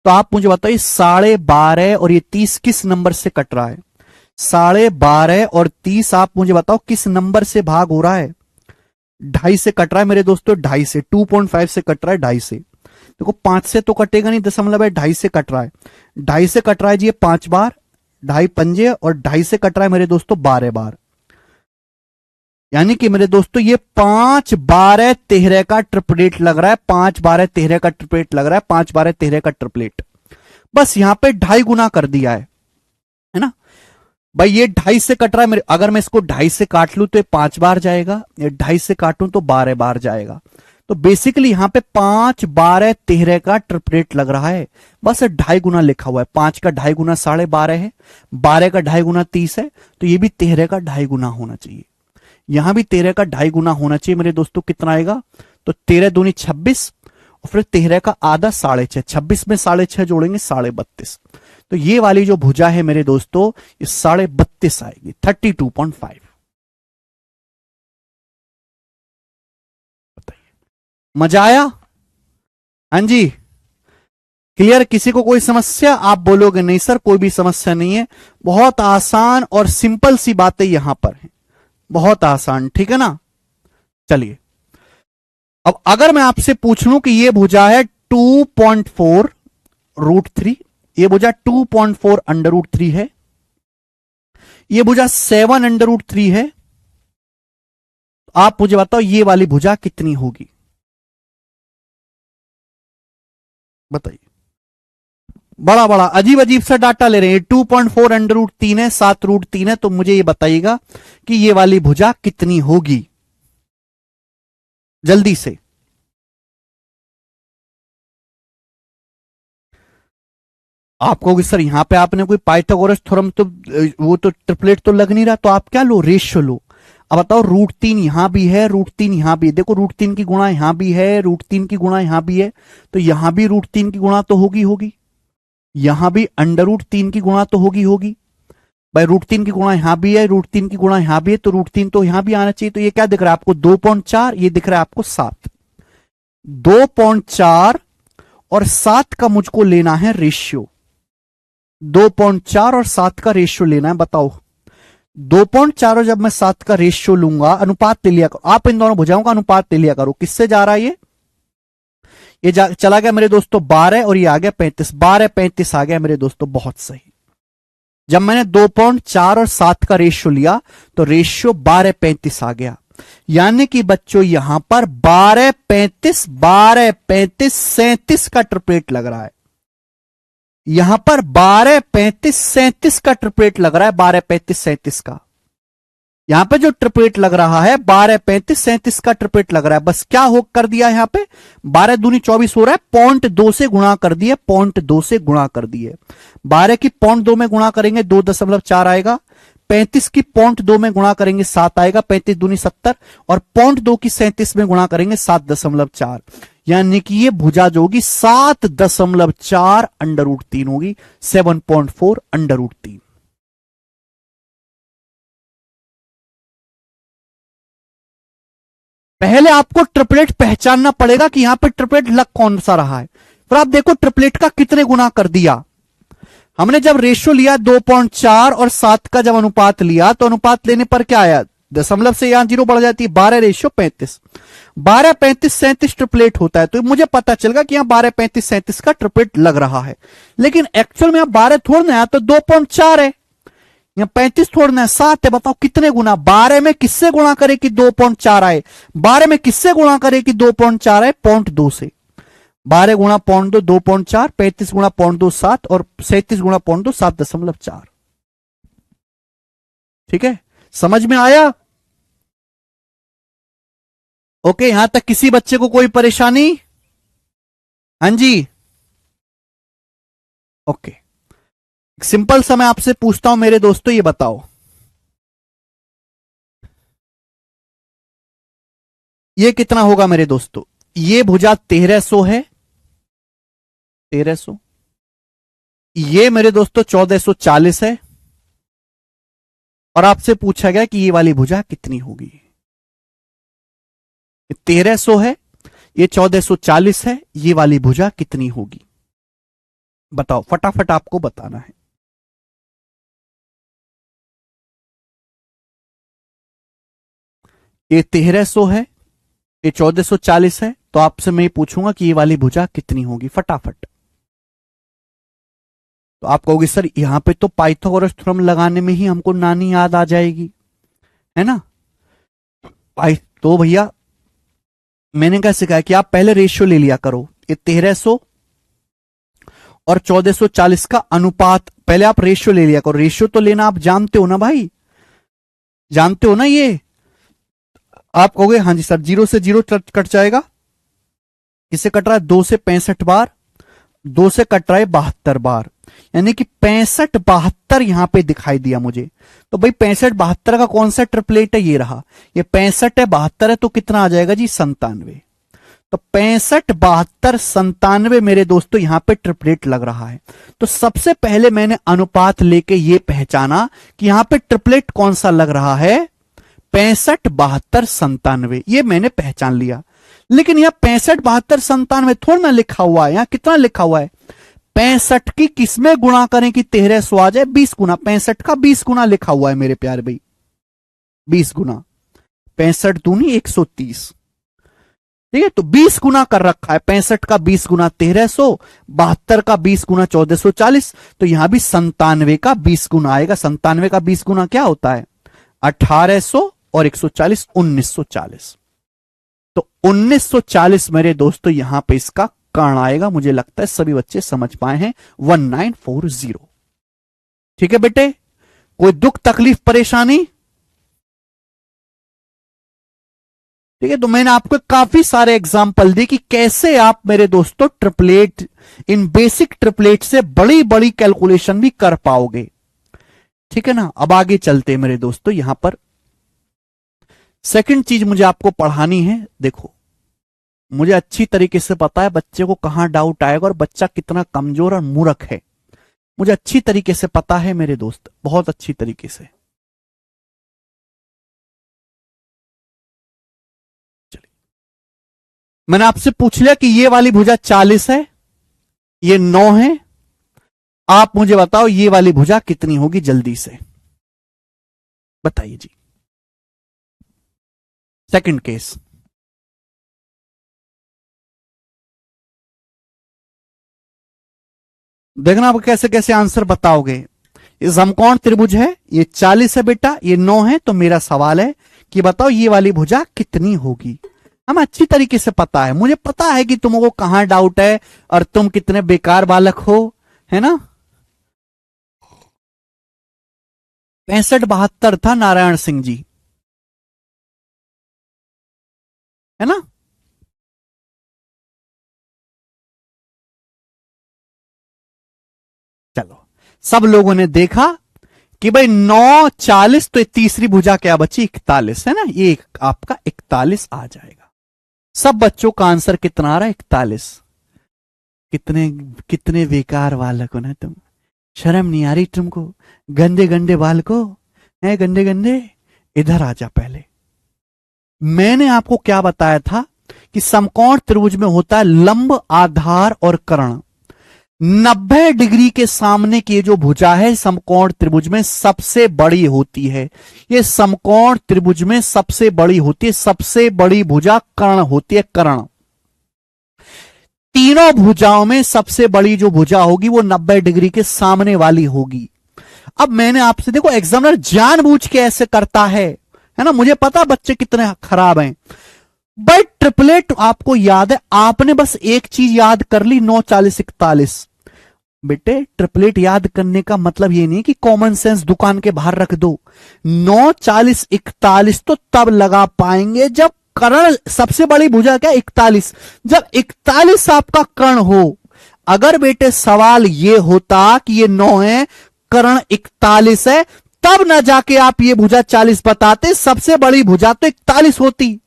तो आप मुझे बताइए 12.5 और ये 30 किस नंबर से कट रहा है? 12.5 और 30 आप मुझे बताओ किस नंबर से भाग हो रहा है? 2.5 से कट रहा है मेरे दोस्तों, 2.5 से। 2.5 से कट रहा है 2.5 से। देखो 5 से तो कटेगा नहीं, दशमलव है, 2.5 से कट रहा है। 2.5 से कट रहा है जी ये 5 बार, 2.5 पंजे, और 2.5 से कट रहा है मेरे दोस्तों 12 बार। यानी कि मेरे दोस्तों ये 5 12 13 का ट्रिपलेट लग रहा है, 5 12 13 का ट्रिपलेट लग रहा है, 5 12 13 का ट्रिपलेट। बस यहां पे 2.5 गुना कर दिया है ना भाई। ये 2.5 से कट रहा है मेरे, अगर मैं इसको 2.5 से काट लूं तो ये 5 बार जाएगा, ये 2.5 से काटूं तो 12 बार जाएगा। तो बेसिकली यहां पे 5 12 13 का ट्रिपलेट लग रहा है, बस 2.5 गुना लिखा हुआ है। 5 का 2.5 गुना 12.5 है, 12 का 2.5 गुना 30 है, तो ये भी 13 का 2.5 गुना होना चाहिए। यहां भी 13 का 2.5 गुना होना चाहिए मेरे दोस्तों। कितना आएगा? तो 13 दूनी 26, और फिर 13 का आधा 6.5, 26 में 6.5 जोड़ेंगे 32.5। तो ये वाली जो भुजा है मेरे दोस्तों ये 32.5 आएगी, 32.5। बताइए मजा आया? हाँ जी, क्लियर? किसी को कोई समस्या? आप बोलोगे नहीं सर कोई भी समस्या नहीं है, बहुत आसान और सिंपल सी बातें यहां पर है, बहुत आसान, ठीक है ना। चलिए अब अगर मैं आपसे पूछ लूं कि ये भुजा है 2.4√3, ये भुजा 2.4√3 है, ये भुजा 7√3 है, आप मुझे बताओ ये वाली भुजा कितनी होगी? बताइए। बड़ा बड़ा अजीब अजीब सा डाटा ले रहे हैं। 2.4√3 है, 7√3 है, तो मुझे ये बताइएगा कि ये वाली भुजा कितनी होगी, जल्दी से। आप कहोगे सर यहां पे आपने कोई पाइथागोरस थ्योरम तो वो तो ट्रिपलेट तो लग नहीं रहा, तो आप क्या लो? रेशियो लो। अब बताओ √3 यहां भी है, √3 यहां भी है, देखो √3 की गुणा यहां भी है, √3 की गुणा यहां भी है, तो यहां भी √3 की गुणा तो होगी, यहां भी √3 की गुणा तो होगी भाई। √3 की गुणा यहां भी है, √3 की गुणा यहां भी है, तो √3 तो यहां भी आना चाहिए। तो ये क्या दिख रहा है आपको? 2.4, ये दिख रहा है आपको 7। 2.4 और 7 का मुझको लेना है रेशियो, 2.4 और 7 का रेशियो लेना है। बताओ 2.4 और जब मैं 7 का रेशियो लूंगा, अनुपात ले लिया करो, आप इन दोनों भुजाओं का अनुपात ले लिया करो। किससे जा रहा है ये चला गया मेरे दोस्तों 12 और ये आ गया 35, 12 35 आ गया मेरे दोस्तों, बहुत सही। जब मैंने 2.4 और 7 का रेशियो लिया तो रेशियो 12 35 आ गया। यानी कि बच्चों यहां पर 12 35 12 35 37 का ट्रिपलेट लग रहा है। यहां पर 12 35 37 का ट्रिपलेट लग रहा है, 12 35 37 का। यहां पे जो ट्रिपलेट लग रहा है 12 35 37 का ट्रिपलेट लग रहा है। बस क्या हो कर दिया यहां पे? 12 दूनी 24 हो रहा है, 0.2 से गुणा कर दिए, 0.2 से गुणा कर दिए। 12 की 0.2 में गुणा करेंगे 2.4 आएगा, 35 की 0.2 में गुणा करेंगे 7 आएगा, 35 दूनी 70, और 0.2 की 37 में गुणा करेंगे 7.4। यानी कि ये भुजा जो होगी 7.4√3 होगी, 7.4√3। पहले आपको ट्रिपलेट पहचानना पड़ेगा कि यहां पे ट्रिपलेट लग कौन सा रहा है। फिर आप देखो ट्रिपलेट का कितने गुना कर दिया। हमने जब रेशियो लिया 2.4 और 7 का जब अनुपात लिया, तो अनुपात लेने पर क्या आया? दशमलव से यहां 0 बढ़ जाती है, 12 रेशियो 35, 12 35 37 ट्रिपलेट होता है। तो मुझे पता चलेगा कि यहां 12 35 37 का ट्रिपलेट लग रहा है। लेकिन एक्चुअल में यहां 12 थोड़ा ना, तो 2.4 है, यहां 35 थोड़ा है, 7 है। बताओ कितने गुना? 12 में किससे गुणा करे कि 2.4 आए? 12 में किससे गुणा करे कि 2.4 आए? 0.2 से। 12 गुणा 0.2 2.4, 35 गुणा 0.2 7, और 37 गुणा 0.2 7.4। ठीक है, समझ में आया? ओके, यहां तक किसी बच्चे को कोई परेशानी? हाँ जी, ओके। सिंपल सा मैं आपसे पूछता हूं मेरे दोस्तों, ये बताओ ये कितना होगा मेरे दोस्तों? ये भुजा 1300 है, 1300। ये मेरे दोस्तों 1440 है, और आपसे पूछा गया कि ये वाली भुजा कितनी होगी। 1300 है, ये 1440 है, ये वाली भुजा कितनी होगी? बताओ, फटाफट आपको बताना है। ये 1300 है, ये 1440 है, तो आपसे मैं पूछूंगा कि ये वाली भुजा कितनी होगी, फटाफट। तो आप कहोगे सर यहां पे तो पाइथागोरस थ्योरम लगाने में ही हमको नानी याद आ जाएगी, है ना। तो भैया मैंने क्या सिखाया कि आप पहले रेशियो ले लिया करो, ये 1300 और 1440 का अनुपात, पहले आप रेशियो ले लिया करो। रेशियो तो लेना आप जानते हो ना भाई, जानते हो ना ये। आप कहोगे हाँ जी सर, 0 से 0 कट जाएगा, किससे कट रहा है? 2 से 65 बार, 2 से कट रहा है 72 बार, यानी कि 65 72 यहां पे दिखाई दिया मुझे। तो भाई 65 72 का कौन सा ट्रिपलेट है? ये रहा, ये 65 है 72 है, तो कितना आ जाएगा जी? 97। तो 65 72 97 मेरे दोस्तों यहां पे ट्रिपलेट लग रहा है। तो सबसे पहले मैंने अनुपात लेके ये पहचाना कि यहां पे ट्रिपलेट कौन सा लग रहा है, 65 72 97, ये मैंने पहचान लिया। लेकिन यहां 65 72 97 थोड़ा ना लिखा हुआ है, यहां कितना लिखा हुआ है? 65 की किसमें गुणा करें कि 1300 आ जाए? 20 गुना, 65 का 20 गुना लिखा हुआ है मेरे प्यारे भाई, 20 गुना, 65 दूनी 130, ठीक है। तो 20 गुना कर रखा है, 65 का 20 गुना 1300, 72 का 20 गुना 1440, तो यहां भी 97 का 20 गुना आएगा। 97 का 20 गुना क्या होता है? 1800 और 140, 1940। तो 1940 मेरे दोस्तों यहां पे इसका कर्ण आएगा। मुझे लगता है सभी बच्चे समझ पाए हैं, 1940। ठीक है बेटे, कोई दुख तकलीफ परेशानी? ठीक है, तो मैंने आपको काफी सारे एग्जाम्पल दिए कि कैसे आप मेरे दोस्तों ट्रिपलेट, इन बेसिक ट्रिपलेट से बड़ी बड़ी कैलकुलेशन भी कर पाओगे। ठीक है ना। अब आगे चलते हैं मेरे दोस्तों, यहां पर सेकंड चीज मुझे आपको पढ़ानी है। देखो, मुझे अच्छी तरीके से पता है बच्चे को कहां डाउट आएगा और बच्चा कितना कमजोर और मूर्ख है, मुझे अच्छी तरीके से पता है मेरे दोस्त, बहुत अच्छी तरीके से। चलिए, मैंने आपसे पूछ लिया कि ये वाली भुजा 40 है, ये 9 है, आप मुझे बताओ ये वाली भुजा कितनी होगी, जल्दी से बताइए जी। सेकंड केस, देखना आप कैसे कैसे आंसर बताओगे। ये समकोण त्रिभुज है, ये 40 है बेटा, ये 9 है, तो मेरा सवाल है कि बताओ ये वाली भुजा कितनी होगी। हमें अच्छी तरीके से पता है, मुझे पता है कि तुमको कहां डाउट है और तुम कितने बेकार बालक हो, है ना। 65 72 था नारायण सिंह जी, है ना। चलो, सब लोगों ने देखा कि भाई 9 40, तो तीसरी भुजा क्या बची? 41, है ना। ये आपका 41 आ जाएगा। सब बच्चों का आंसर कितना आ रहा है? 41। कितने कितने बेकार बालक हो ना तुम, शर्म नहीं आ रही तुमको? गंदे गंदे बालको है, गंदे गंदे। इधर आ जा पहले। मैंने आपको क्या बताया था कि समकोण त्रिभुज में होता है लंब, आधार और कर्ण। 90 डिग्री के सामने की जो भुजा है समकोण त्रिभुज में सबसे बड़ी होती है। ये समकोण त्रिभुज में सबसे बड़ी होती है, सबसे बड़ी भुजा कर्ण होती है, कर्ण। तीनों भुजाओं में सबसे बड़ी जो भुजा होगी वो 90 डिग्री के सामने वाली होगी। अब मैंने आपसे, देखो एग्जामिनर जानबूझ के ऐसे करता है ना, मुझे पता बच्चे कितने खराब हैं। बट ट्रिपलेट आपको याद है, आपने बस एक चीज याद कर ली, 9 40 41। बेटे ट्रिपलेट याद करने का मतलब ये नहीं कि कॉमन सेंस दुकान के बाहर रख दो। 9 40 41 तो तब लगा पाएंगे जब कर्ण, सबसे बड़ी भुजा क्या? 41, जब 41 आपका कर्ण हो। अगर बेटे सवाल ये होता कि ये 9 है, कर्ण 41 है, तब ना जाके आप ये भुजा 40 बताते, सबसे बड़ी भुजा तो 41 होती।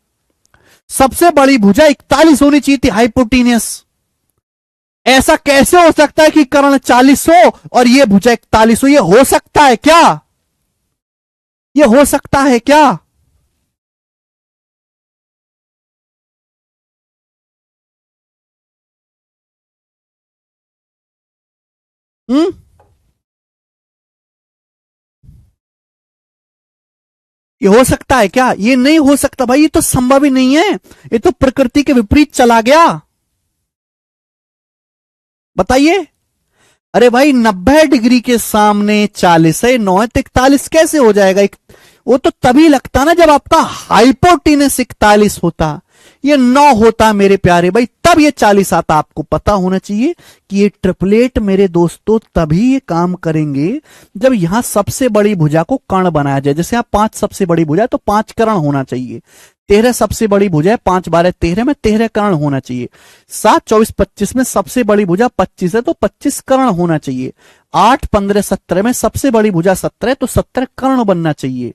सबसे बड़ी भुजा 41 होनी चाहिए थी, हाइपोटीनियस। ऐसा कैसे हो सकता है कि कर्ण 40 हो और ये भुजा 41 हो? ये हो सकता है क्या? ये हो सकता है क्या? हम्म ये हो सकता है क्या? ये नहीं हो सकता भाई, ये तो संभव ही नहीं है, ये तो प्रकृति के विपरीत चला गया। बताइए। अरे भाई 90 डिग्री के सामने 40 है, 9 है, तो 41 कैसे हो जाएगा? वो तो तभी लगता ना जब आपका हाइपोटेनस 41 होता, ये 9 होता मेरे प्यारे भाई, तब ये 40 आता। आपको पता होना चाहिए कि ये ट्रिपलेट मेरे दोस्तों तभी ये काम करेंगे जब यहां सबसे बड़ी भुजा को कर्ण बनाया जाए। जैसे आप 5 सबसे बड़ी भुजा है तो 5 कर्ण होना चाहिए, 13 सबसे बड़ी भुजा है, 5 12 13 में 13 कर्ण होना चाहिए, 7 24 25 में सबसे बड़ी भुजा 25 है तो 25 कर्ण होना चाहिए, 8 15 17 में सबसे बड़ी भुजा 17 है तो 17 कर्ण बनना चाहिए।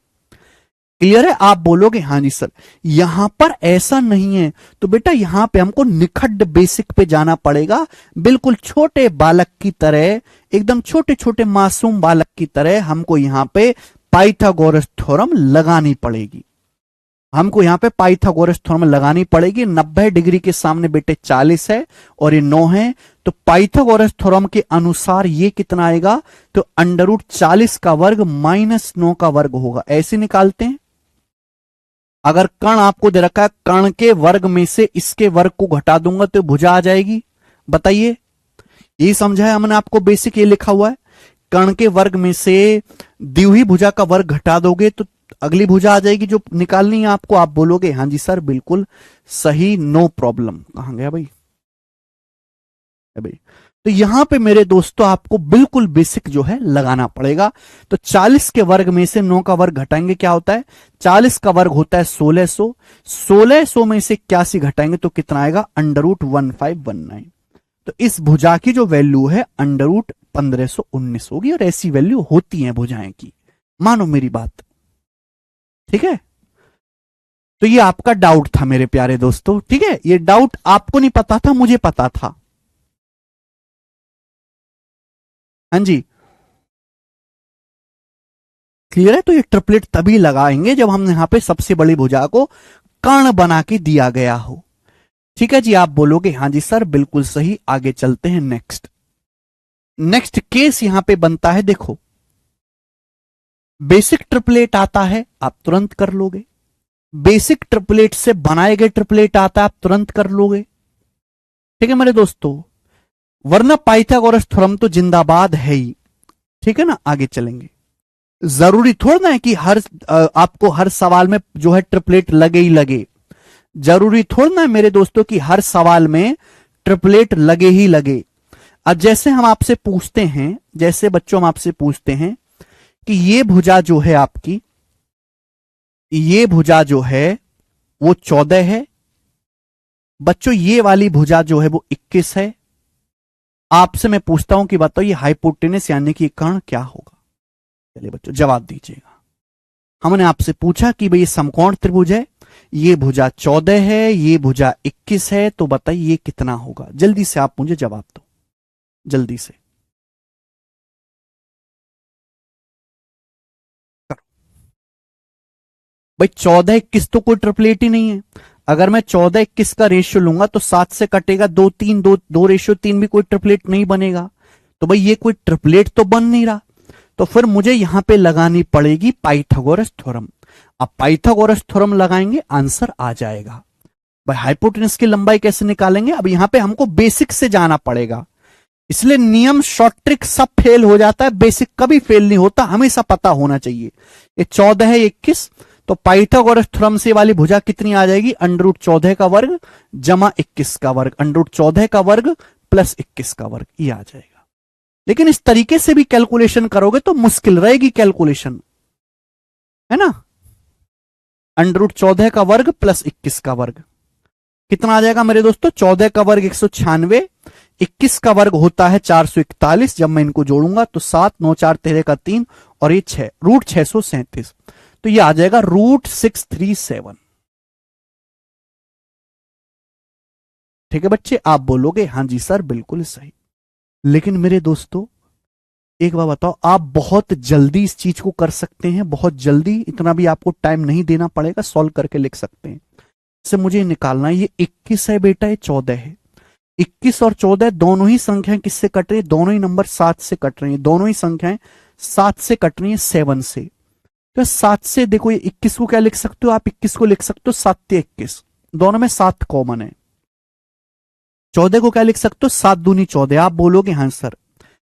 क्लियर है? आप बोलोगे हाँ जी सर, यहां पर ऐसा नहीं है, तो बेटा यहां पे हमको निखड्ड बेसिक पे जाना पड़ेगा, बिल्कुल छोटे बालक की तरह, एकदम छोटे छोटे मासूम बालक की तरह हमको यहां पे पाइथागोरस थ्योरम लगानी पड़ेगी। हमको यहां पे पाइथागोरस थ्योरम लगानी पड़ेगी। 90 डिग्री के सामने बेटे 40 है और ये 9 है, तो पाइथागोरस थ्योरम के अनुसार ये कितना आएगा? तो √40 का वर्ग माइनस 9 का वर्ग होगा। ऐसे निकालते हैं। अगर कर्ण आपको दे रखा है, कर्ण के वर्ग में से इसके वर्ग को घटा दूंगा तो भुजा आ जाएगी। बताइए, ये समझा है हमने आपको? बेसिक ये लिखा हुआ है, कर्ण के वर्ग में से दी हुई भुजा का वर्ग घटा दोगे तो अगली भुजा आ जाएगी जो निकालनी है आपको। आप बोलोगे हाँ जी सर बिल्कुल सही, नो प्रॉब्लम। कहां गया भाई? भाई तो यहां पे मेरे दोस्तों आपको बिल्कुल बेसिक जो है लगाना पड़ेगा। तो 40 के वर्ग में से 9 का वर्ग घटाएंगे, क्या होता है? 40 का वर्ग होता है 1600, 1600 में से 81 घटाएंगे तो कितना आएगा? √1519। तो इस भुजा की जो वैल्यू है √1519 होगी, और ऐसी वैल्यू होती है भुजाएं की, मानो मेरी बात। ठीक है? तो ये आपका डाउट था मेरे प्यारे दोस्तों। ठीक है, ये डाउट आपको नहीं पता था, मुझे पता था। हाँ जी, क्लियर है? तो ये ट्रिपलेट तभी लगाएंगे जब हम यहां पे सबसे बड़ी भुजा को कर्ण बना के दिया गया हो। ठीक है जी, आप बोलोगे हाँ जी सर बिल्कुल सही। आगे चलते हैं। नेक्स्ट नेक्स्ट केस यहां पे बनता है, देखो बेसिक ट्रिपलेट आता है, आप तुरंत कर लोगे। बेसिक ट्रिपलेट से बनाए गए ट्रिपलेट आता है, आप तुरंत कर लोगे। ठीक है मेरे दोस्तों, वरना पाइथागोरस थ्योरम तो जिंदाबाद है ही। ठीक है ना? आगे चलेंगे। जरूरी थोड़ा ना है कि आपको हर सवाल में जो है ट्रिपलेट लगे ही लगे। जरूरी थोड़ा ना है मेरे दोस्तों कि हर सवाल में ट्रिपलेट लगे ही लगे। अब जैसे हम आपसे पूछते हैं, जैसे बच्चों हम आपसे पूछते हैं कि ये भुजा जो है आपकी, ये भुजा जो है वो 14 है, बच्चों ये वाली भुजा जो है वो 21 है। आपसे मैं पूछता हूं कि बताओ ये हाइपोटेनस यानी कि कर्ण क्या होगा? चलिए बच्चों जवाब दीजिएगा। हमने आपसे पूछा कि भाई ये समकोण त्रिभुज है, ये भुजा 14 है, ये भुजा 21 है, तो बताइए ये कितना होगा? जल्दी से आप मुझे जवाब दो, जल्दी से करो भाई। 14 21 तो कोई ट्रिपलेट ही नहीं है। अगर मैं 14 21 का रेशियो लूंगा तो 7 से कटेगा 2 3, 2 रेशियो 3 भी कोई ट्रिपलेट नहीं बनेगा। तो भाई ये कोई ट्रिपलेट तो बन नहीं रहा, तो फिर मुझे यहां पे लगानी पड़ेगी पाइथागोरस थ्योरम। अब पाइथागोरस थ्योरम लगाएंगे, आंसर आ जाएगा। भाई हाइपोटेनस की लंबाई कैसे निकालेंगे? अब यहां पे हमको बेसिक से जाना पड़ेगा, इसलिए नियम शॉर्ट ट्रिक सब फेल हो जाता है, बेसिक कभी फेल नहीं होता, हमेशा पता होना चाहिए। ये 14 है 21, तो पाइथागोरस थ्योरम से वाली भुजा कितनी आ जाएगी? √14 का वर्ग जमा 21 का वर्ग, √14 का वर्ग प्लस 21 का वर्ग, ये आ जाएगा। लेकिन इस तरीके से भी कैलकुलेशन करोगे तो मुश्किल रहेगी कैलकुलेशन, है ना? √14 का वर्ग प्लस 21 का वर्ग कितना आ जाएगा मेरे दोस्तों? 14 का वर्ग 196, 21 का वर्ग होता है 441। जब मैं इनको जोड़ूंगा तो 7 9 4 13 का 3 और ये 6, √637, तो ये आ जाएगा √637। ठीक है बच्चे, आप बोलोगे हाँ जी सर बिल्कुल सही। लेकिन मेरे दोस्तों एक बात बताओ, आप बहुत जल्दी इस चीज को कर सकते हैं, बहुत जल्दी, इतना भी आपको टाइम नहीं देना पड़ेगा, सॉल्व करके लिख सकते हैं। से मुझे निकालना है, ये 21 है बेटा, ये 14 है, 21 और 14 दोनों ही संख्याएं किससे कट रही है? दोनों ही नंबर 7 से कट रही है। दोनों ही संख्याएं 7 से कट रही है, 7 से। तो 7 से देखो, ये 21 को क्या लिख सकते हो आप? 21 को लिख सकते हो 7 21, दोनों में 7 कॉमन है। 14 को क्या लिख सकते हो? 7 दूनी 14। आप बोलोगे हाँ सर,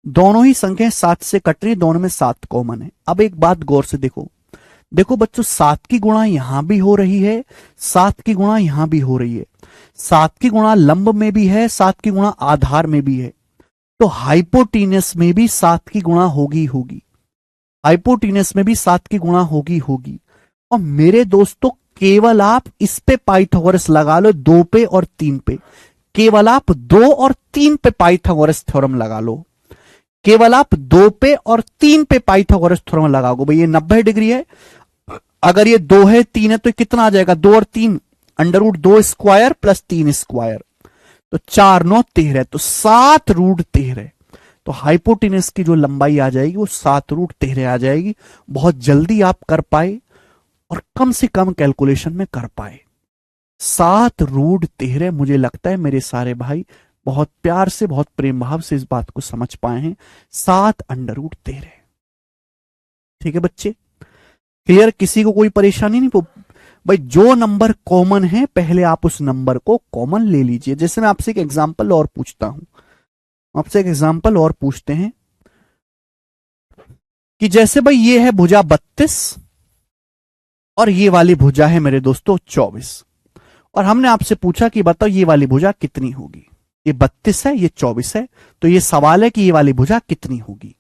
दोनों ही संख्याएं 7 से कट रही है, दोनों में 7 कॉमन है। अब एक बात गौर से देखो, देखो बच्चों, 7 की गुणा यहां भी हो रही है, 7 की गुणा यहां भी हो रही है, 7 की गुणा लंब में भी है, 7 की गुणा आधार में भी है। तो हाइपोटीनस में भी 7 की गुणा होगी होगी, हाइपोटीनस में भी 7 की गुणा होगी होगी। और मेरे दोस्तों, केवल आप इस पे पाइथागोरस लगा लो, 2 पे और 3 पे। केवल आप 2 और 3 पे पाइथागोरस थ्योरम लगा लो। केवल आप 2 पे और 3 पे पाइथागोरस थ्योरम लगाओगे। भाई ये 90 डिग्री है, अगर ये 2 है 3 है तो कितना आ जाएगा? 2 और 3 under root 2 square plus 3 square, तो 4 9 13, तो 7 रूट 13। तो हाइपोटेनस की जो लंबाई आ जाएगी वो 7 रूट 13 आ जाएगी। बहुत जल्दी आप कर पाए और कम से कम कैलकुलेशन में कर पाए। 7 रूट 13, मुझे लगता है मेरे सारे भाई बहुत प्यार से, बहुत प्रेम भाव से इस बात को समझ पाए हैं। 7 अंडर रूट 13। ठीक है बच्चे, क्लियर? किसी को कोई परेशानी नहीं? भाई जो नंबर कॉमन है पहले आप उस नंबर को कॉमन ले लीजिए। जैसे मैं आपसे एक एग्जांपल और पूछता हूं, आपसे एक एग्जांपल और पूछते हैं कि जैसे भाई ये है भुजा 32 और ये वाली भुजा है मेरे दोस्तों 24, और हमने आपसे पूछा कि बताओ ये वाली भुजा कितनी होगी? ये 32 है, ये 24 है, तो ये सवाल है कि ये वाली भुजा कितनी होगी?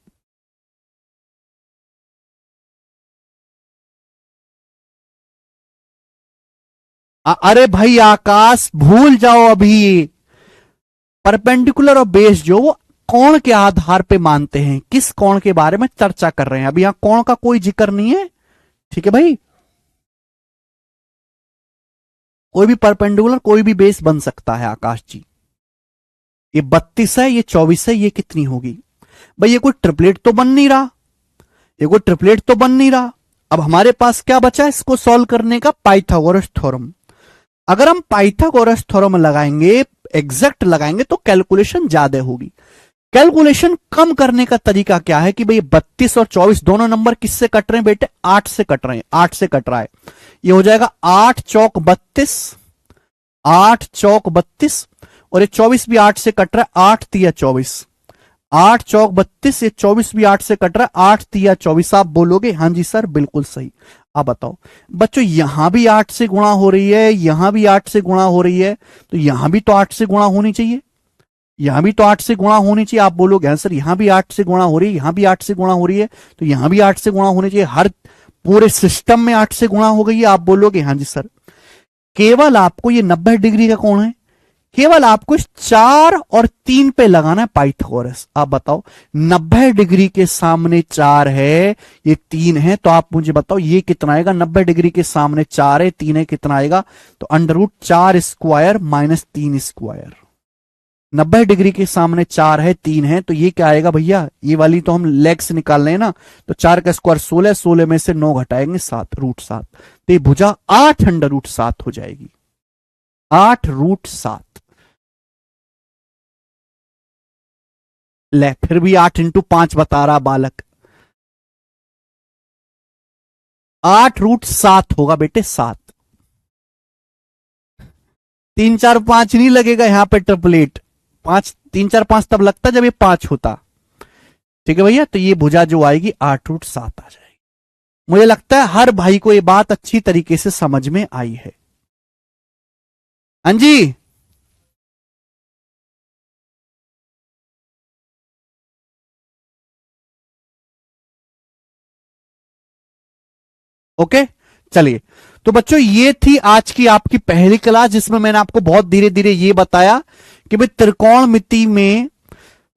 अरे भाई आकाश, भूल जाओ अभी। परपेंडिकुलर और बेस जो वो कोण के आधार पे मानते हैं। किस कोण के बारे में चर्चा कर रहे हैं? अभी यहां कोण का कोई जिक्र नहीं है। ठीक है भाई, कोई भी परपेंडिकुलर कोई भी बेस बन सकता है आकाश जी। ये 32 है, ये 24 है, ये कितनी होगी? भाई ये कोई ट्रिपलेट तो बन नहीं रहा, ये कोई ट्रिपलेट तो बन नहीं रहा। अब हमारे पास क्या बचा इसको सॉल्व करने का? Pythagoras theorem. अगर हम पाइथागोरस थ्योरम लगाएंगे, एग्जैक्ट लगाएंगे, तो कैलकुलेशन ज्यादा होगी। कैलकुलेशन कम करने का तरीका क्या है कि भाई 32 और 24 दोनों नंबर किससे कट रहे हैं बेटे? 8 से कट रहे हैं, 8 से कट रहा है। ये हो जाएगा 8 चौक 32, 8 चौक 32, और ये 24 भी 8 से कट रहा है, 8 तिया 24, 8 चौक 32, ये 24 भी 8 से कट रहा है, 8 तिया 24। आप बोलोगे हाँ जी सर बिल्कुल सही। आप बताओ बच्चों, यहां भी 8 से गुणा हो रही है, यहां भी 8 से गुणा हो रही है, तो यहां भी तो 8 से गुणा होनी चाहिए, यहां भी तो 8 से गुणा होनी चाहिए। आप बोलोगे हाँ सर, यहां भी 8 से गुणा हो रही है, यहां भी 8 से गुणा हो रही है, तो यहां भी 8 से गुणा होनी चाहिए। हर पूरे सिस्टम में 8 से गुणा हो गई है। आप बोलोगे हाँ जी सर। केवल आपको ये 90 डिग्री का कोण है, केवल आपको 4 और 3 पे लगाना है पाइथागोरस। आप बताओ 90 डिग्री के सामने 4 है, ये 3 है, तो आप मुझे बताओ ये कितना आएगा? 90 डिग्री के सामने 4 है, 3 है, कितना आएगा? तो under root 4 square minus 3 square. 90 degree के सामने 4 है, 3 है, तो ये क्या आएगा भैया? ये वाली तो हम लेग से निकाल रहे हैं ना, तो 4 का स्क्वायर 16, 16 में से 9 घटाएंगे 7, रूट 7, तो ये भुजा 8 अंडर रूट 7 हो जाएगी। 8 रूट 7। ले फिर भी 8 इंटू 5 बता रहा बालक। 8 रूट 7 होगा बेटे, 7। 3 4 5 नहीं लगेगा यहां पे ट्रिपलेट। 5 3 4 5 तब लगता जब ये 5 होता। ठीक है भैया, तो ये भुजा जो आएगी 8 रूट 7 आ जाएगी। मुझे लगता है हर भाई को ये बात अच्छी तरीके से समझ में आई है। हाँ जी, ओके चलिए। तो बच्चों ये थी आज की आपकी पहली क्लास, जिसमें मैंने आपको बहुत धीरे धीरे ये बताया कि भाई त्रिकोणमिति में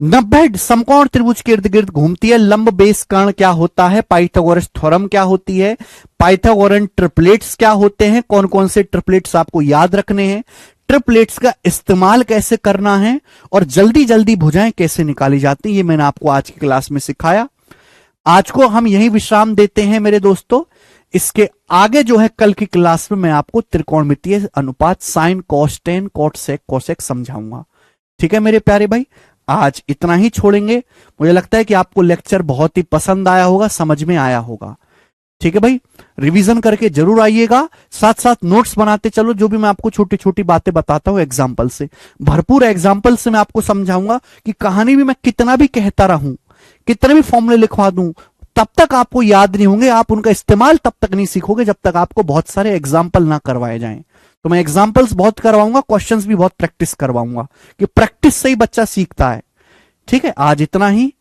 90 समकोण त्रिभुज के इर्द गिर्द घूमती है लंब बेस कर्ण क्या होता है, पाइथागोरस थ्योरम क्या होती है, पाइथागोरन ट्रिपलेट्स क्या होते हैं, कौन कौन से ट्रिपलेट्स आपको याद रखने हैं, ट्रिपलेट्स का इस्तेमाल कैसे करना है, और जल्दी जल्दी भुजाएं कैसे निकाली जाती हैं, ये मैंने आपको आज की क्लास में सिखाया। आज को हम यही विश्राम देते हैं मेरे दोस्तों। इसके आगे जो है कल की क्लास में मैं आपको त्रिकोणमितीय अनुपात sine cos tan cot sec cosec समझाऊंगा। ठीक है मेरे प्यारे भाई, आज इतना ही छोड़ेंगे। मुझे लगता है कि आपको लेक्चर बहुत ही पसंद आया होगा, समझ में आया होगा। ठीक है भाई, रिवीजन करके जरूर आइएगा, साथ साथ नोट्स बनाते चलो। जो भी मैं आपको छोटी छोटी बातें बताता हूं एग्जाम्पल से, भरपूर एग्जाम्पल से मैं आपको समझाऊंगा कि कहानी भी मैं कितना भी कहता रहूं, कितने भी फॉर्मूले लिखवा दूं, तब तक आपको याद नहीं होंगे, आप उनका इस्तेमाल तब तक नहीं सीखोगे जब तक आपको बहुत सारे एग्जाम्पल ना करवाए जाएं। तो मैं एग्जाम्पल्स बहुत करवाऊंगा, क्वेश्चंस भी बहुत प्रैक्टिस करवाऊंगा, कि प्रैक्टिस से ही बच्चा सीखता है। ठीक है, आज इतना ही।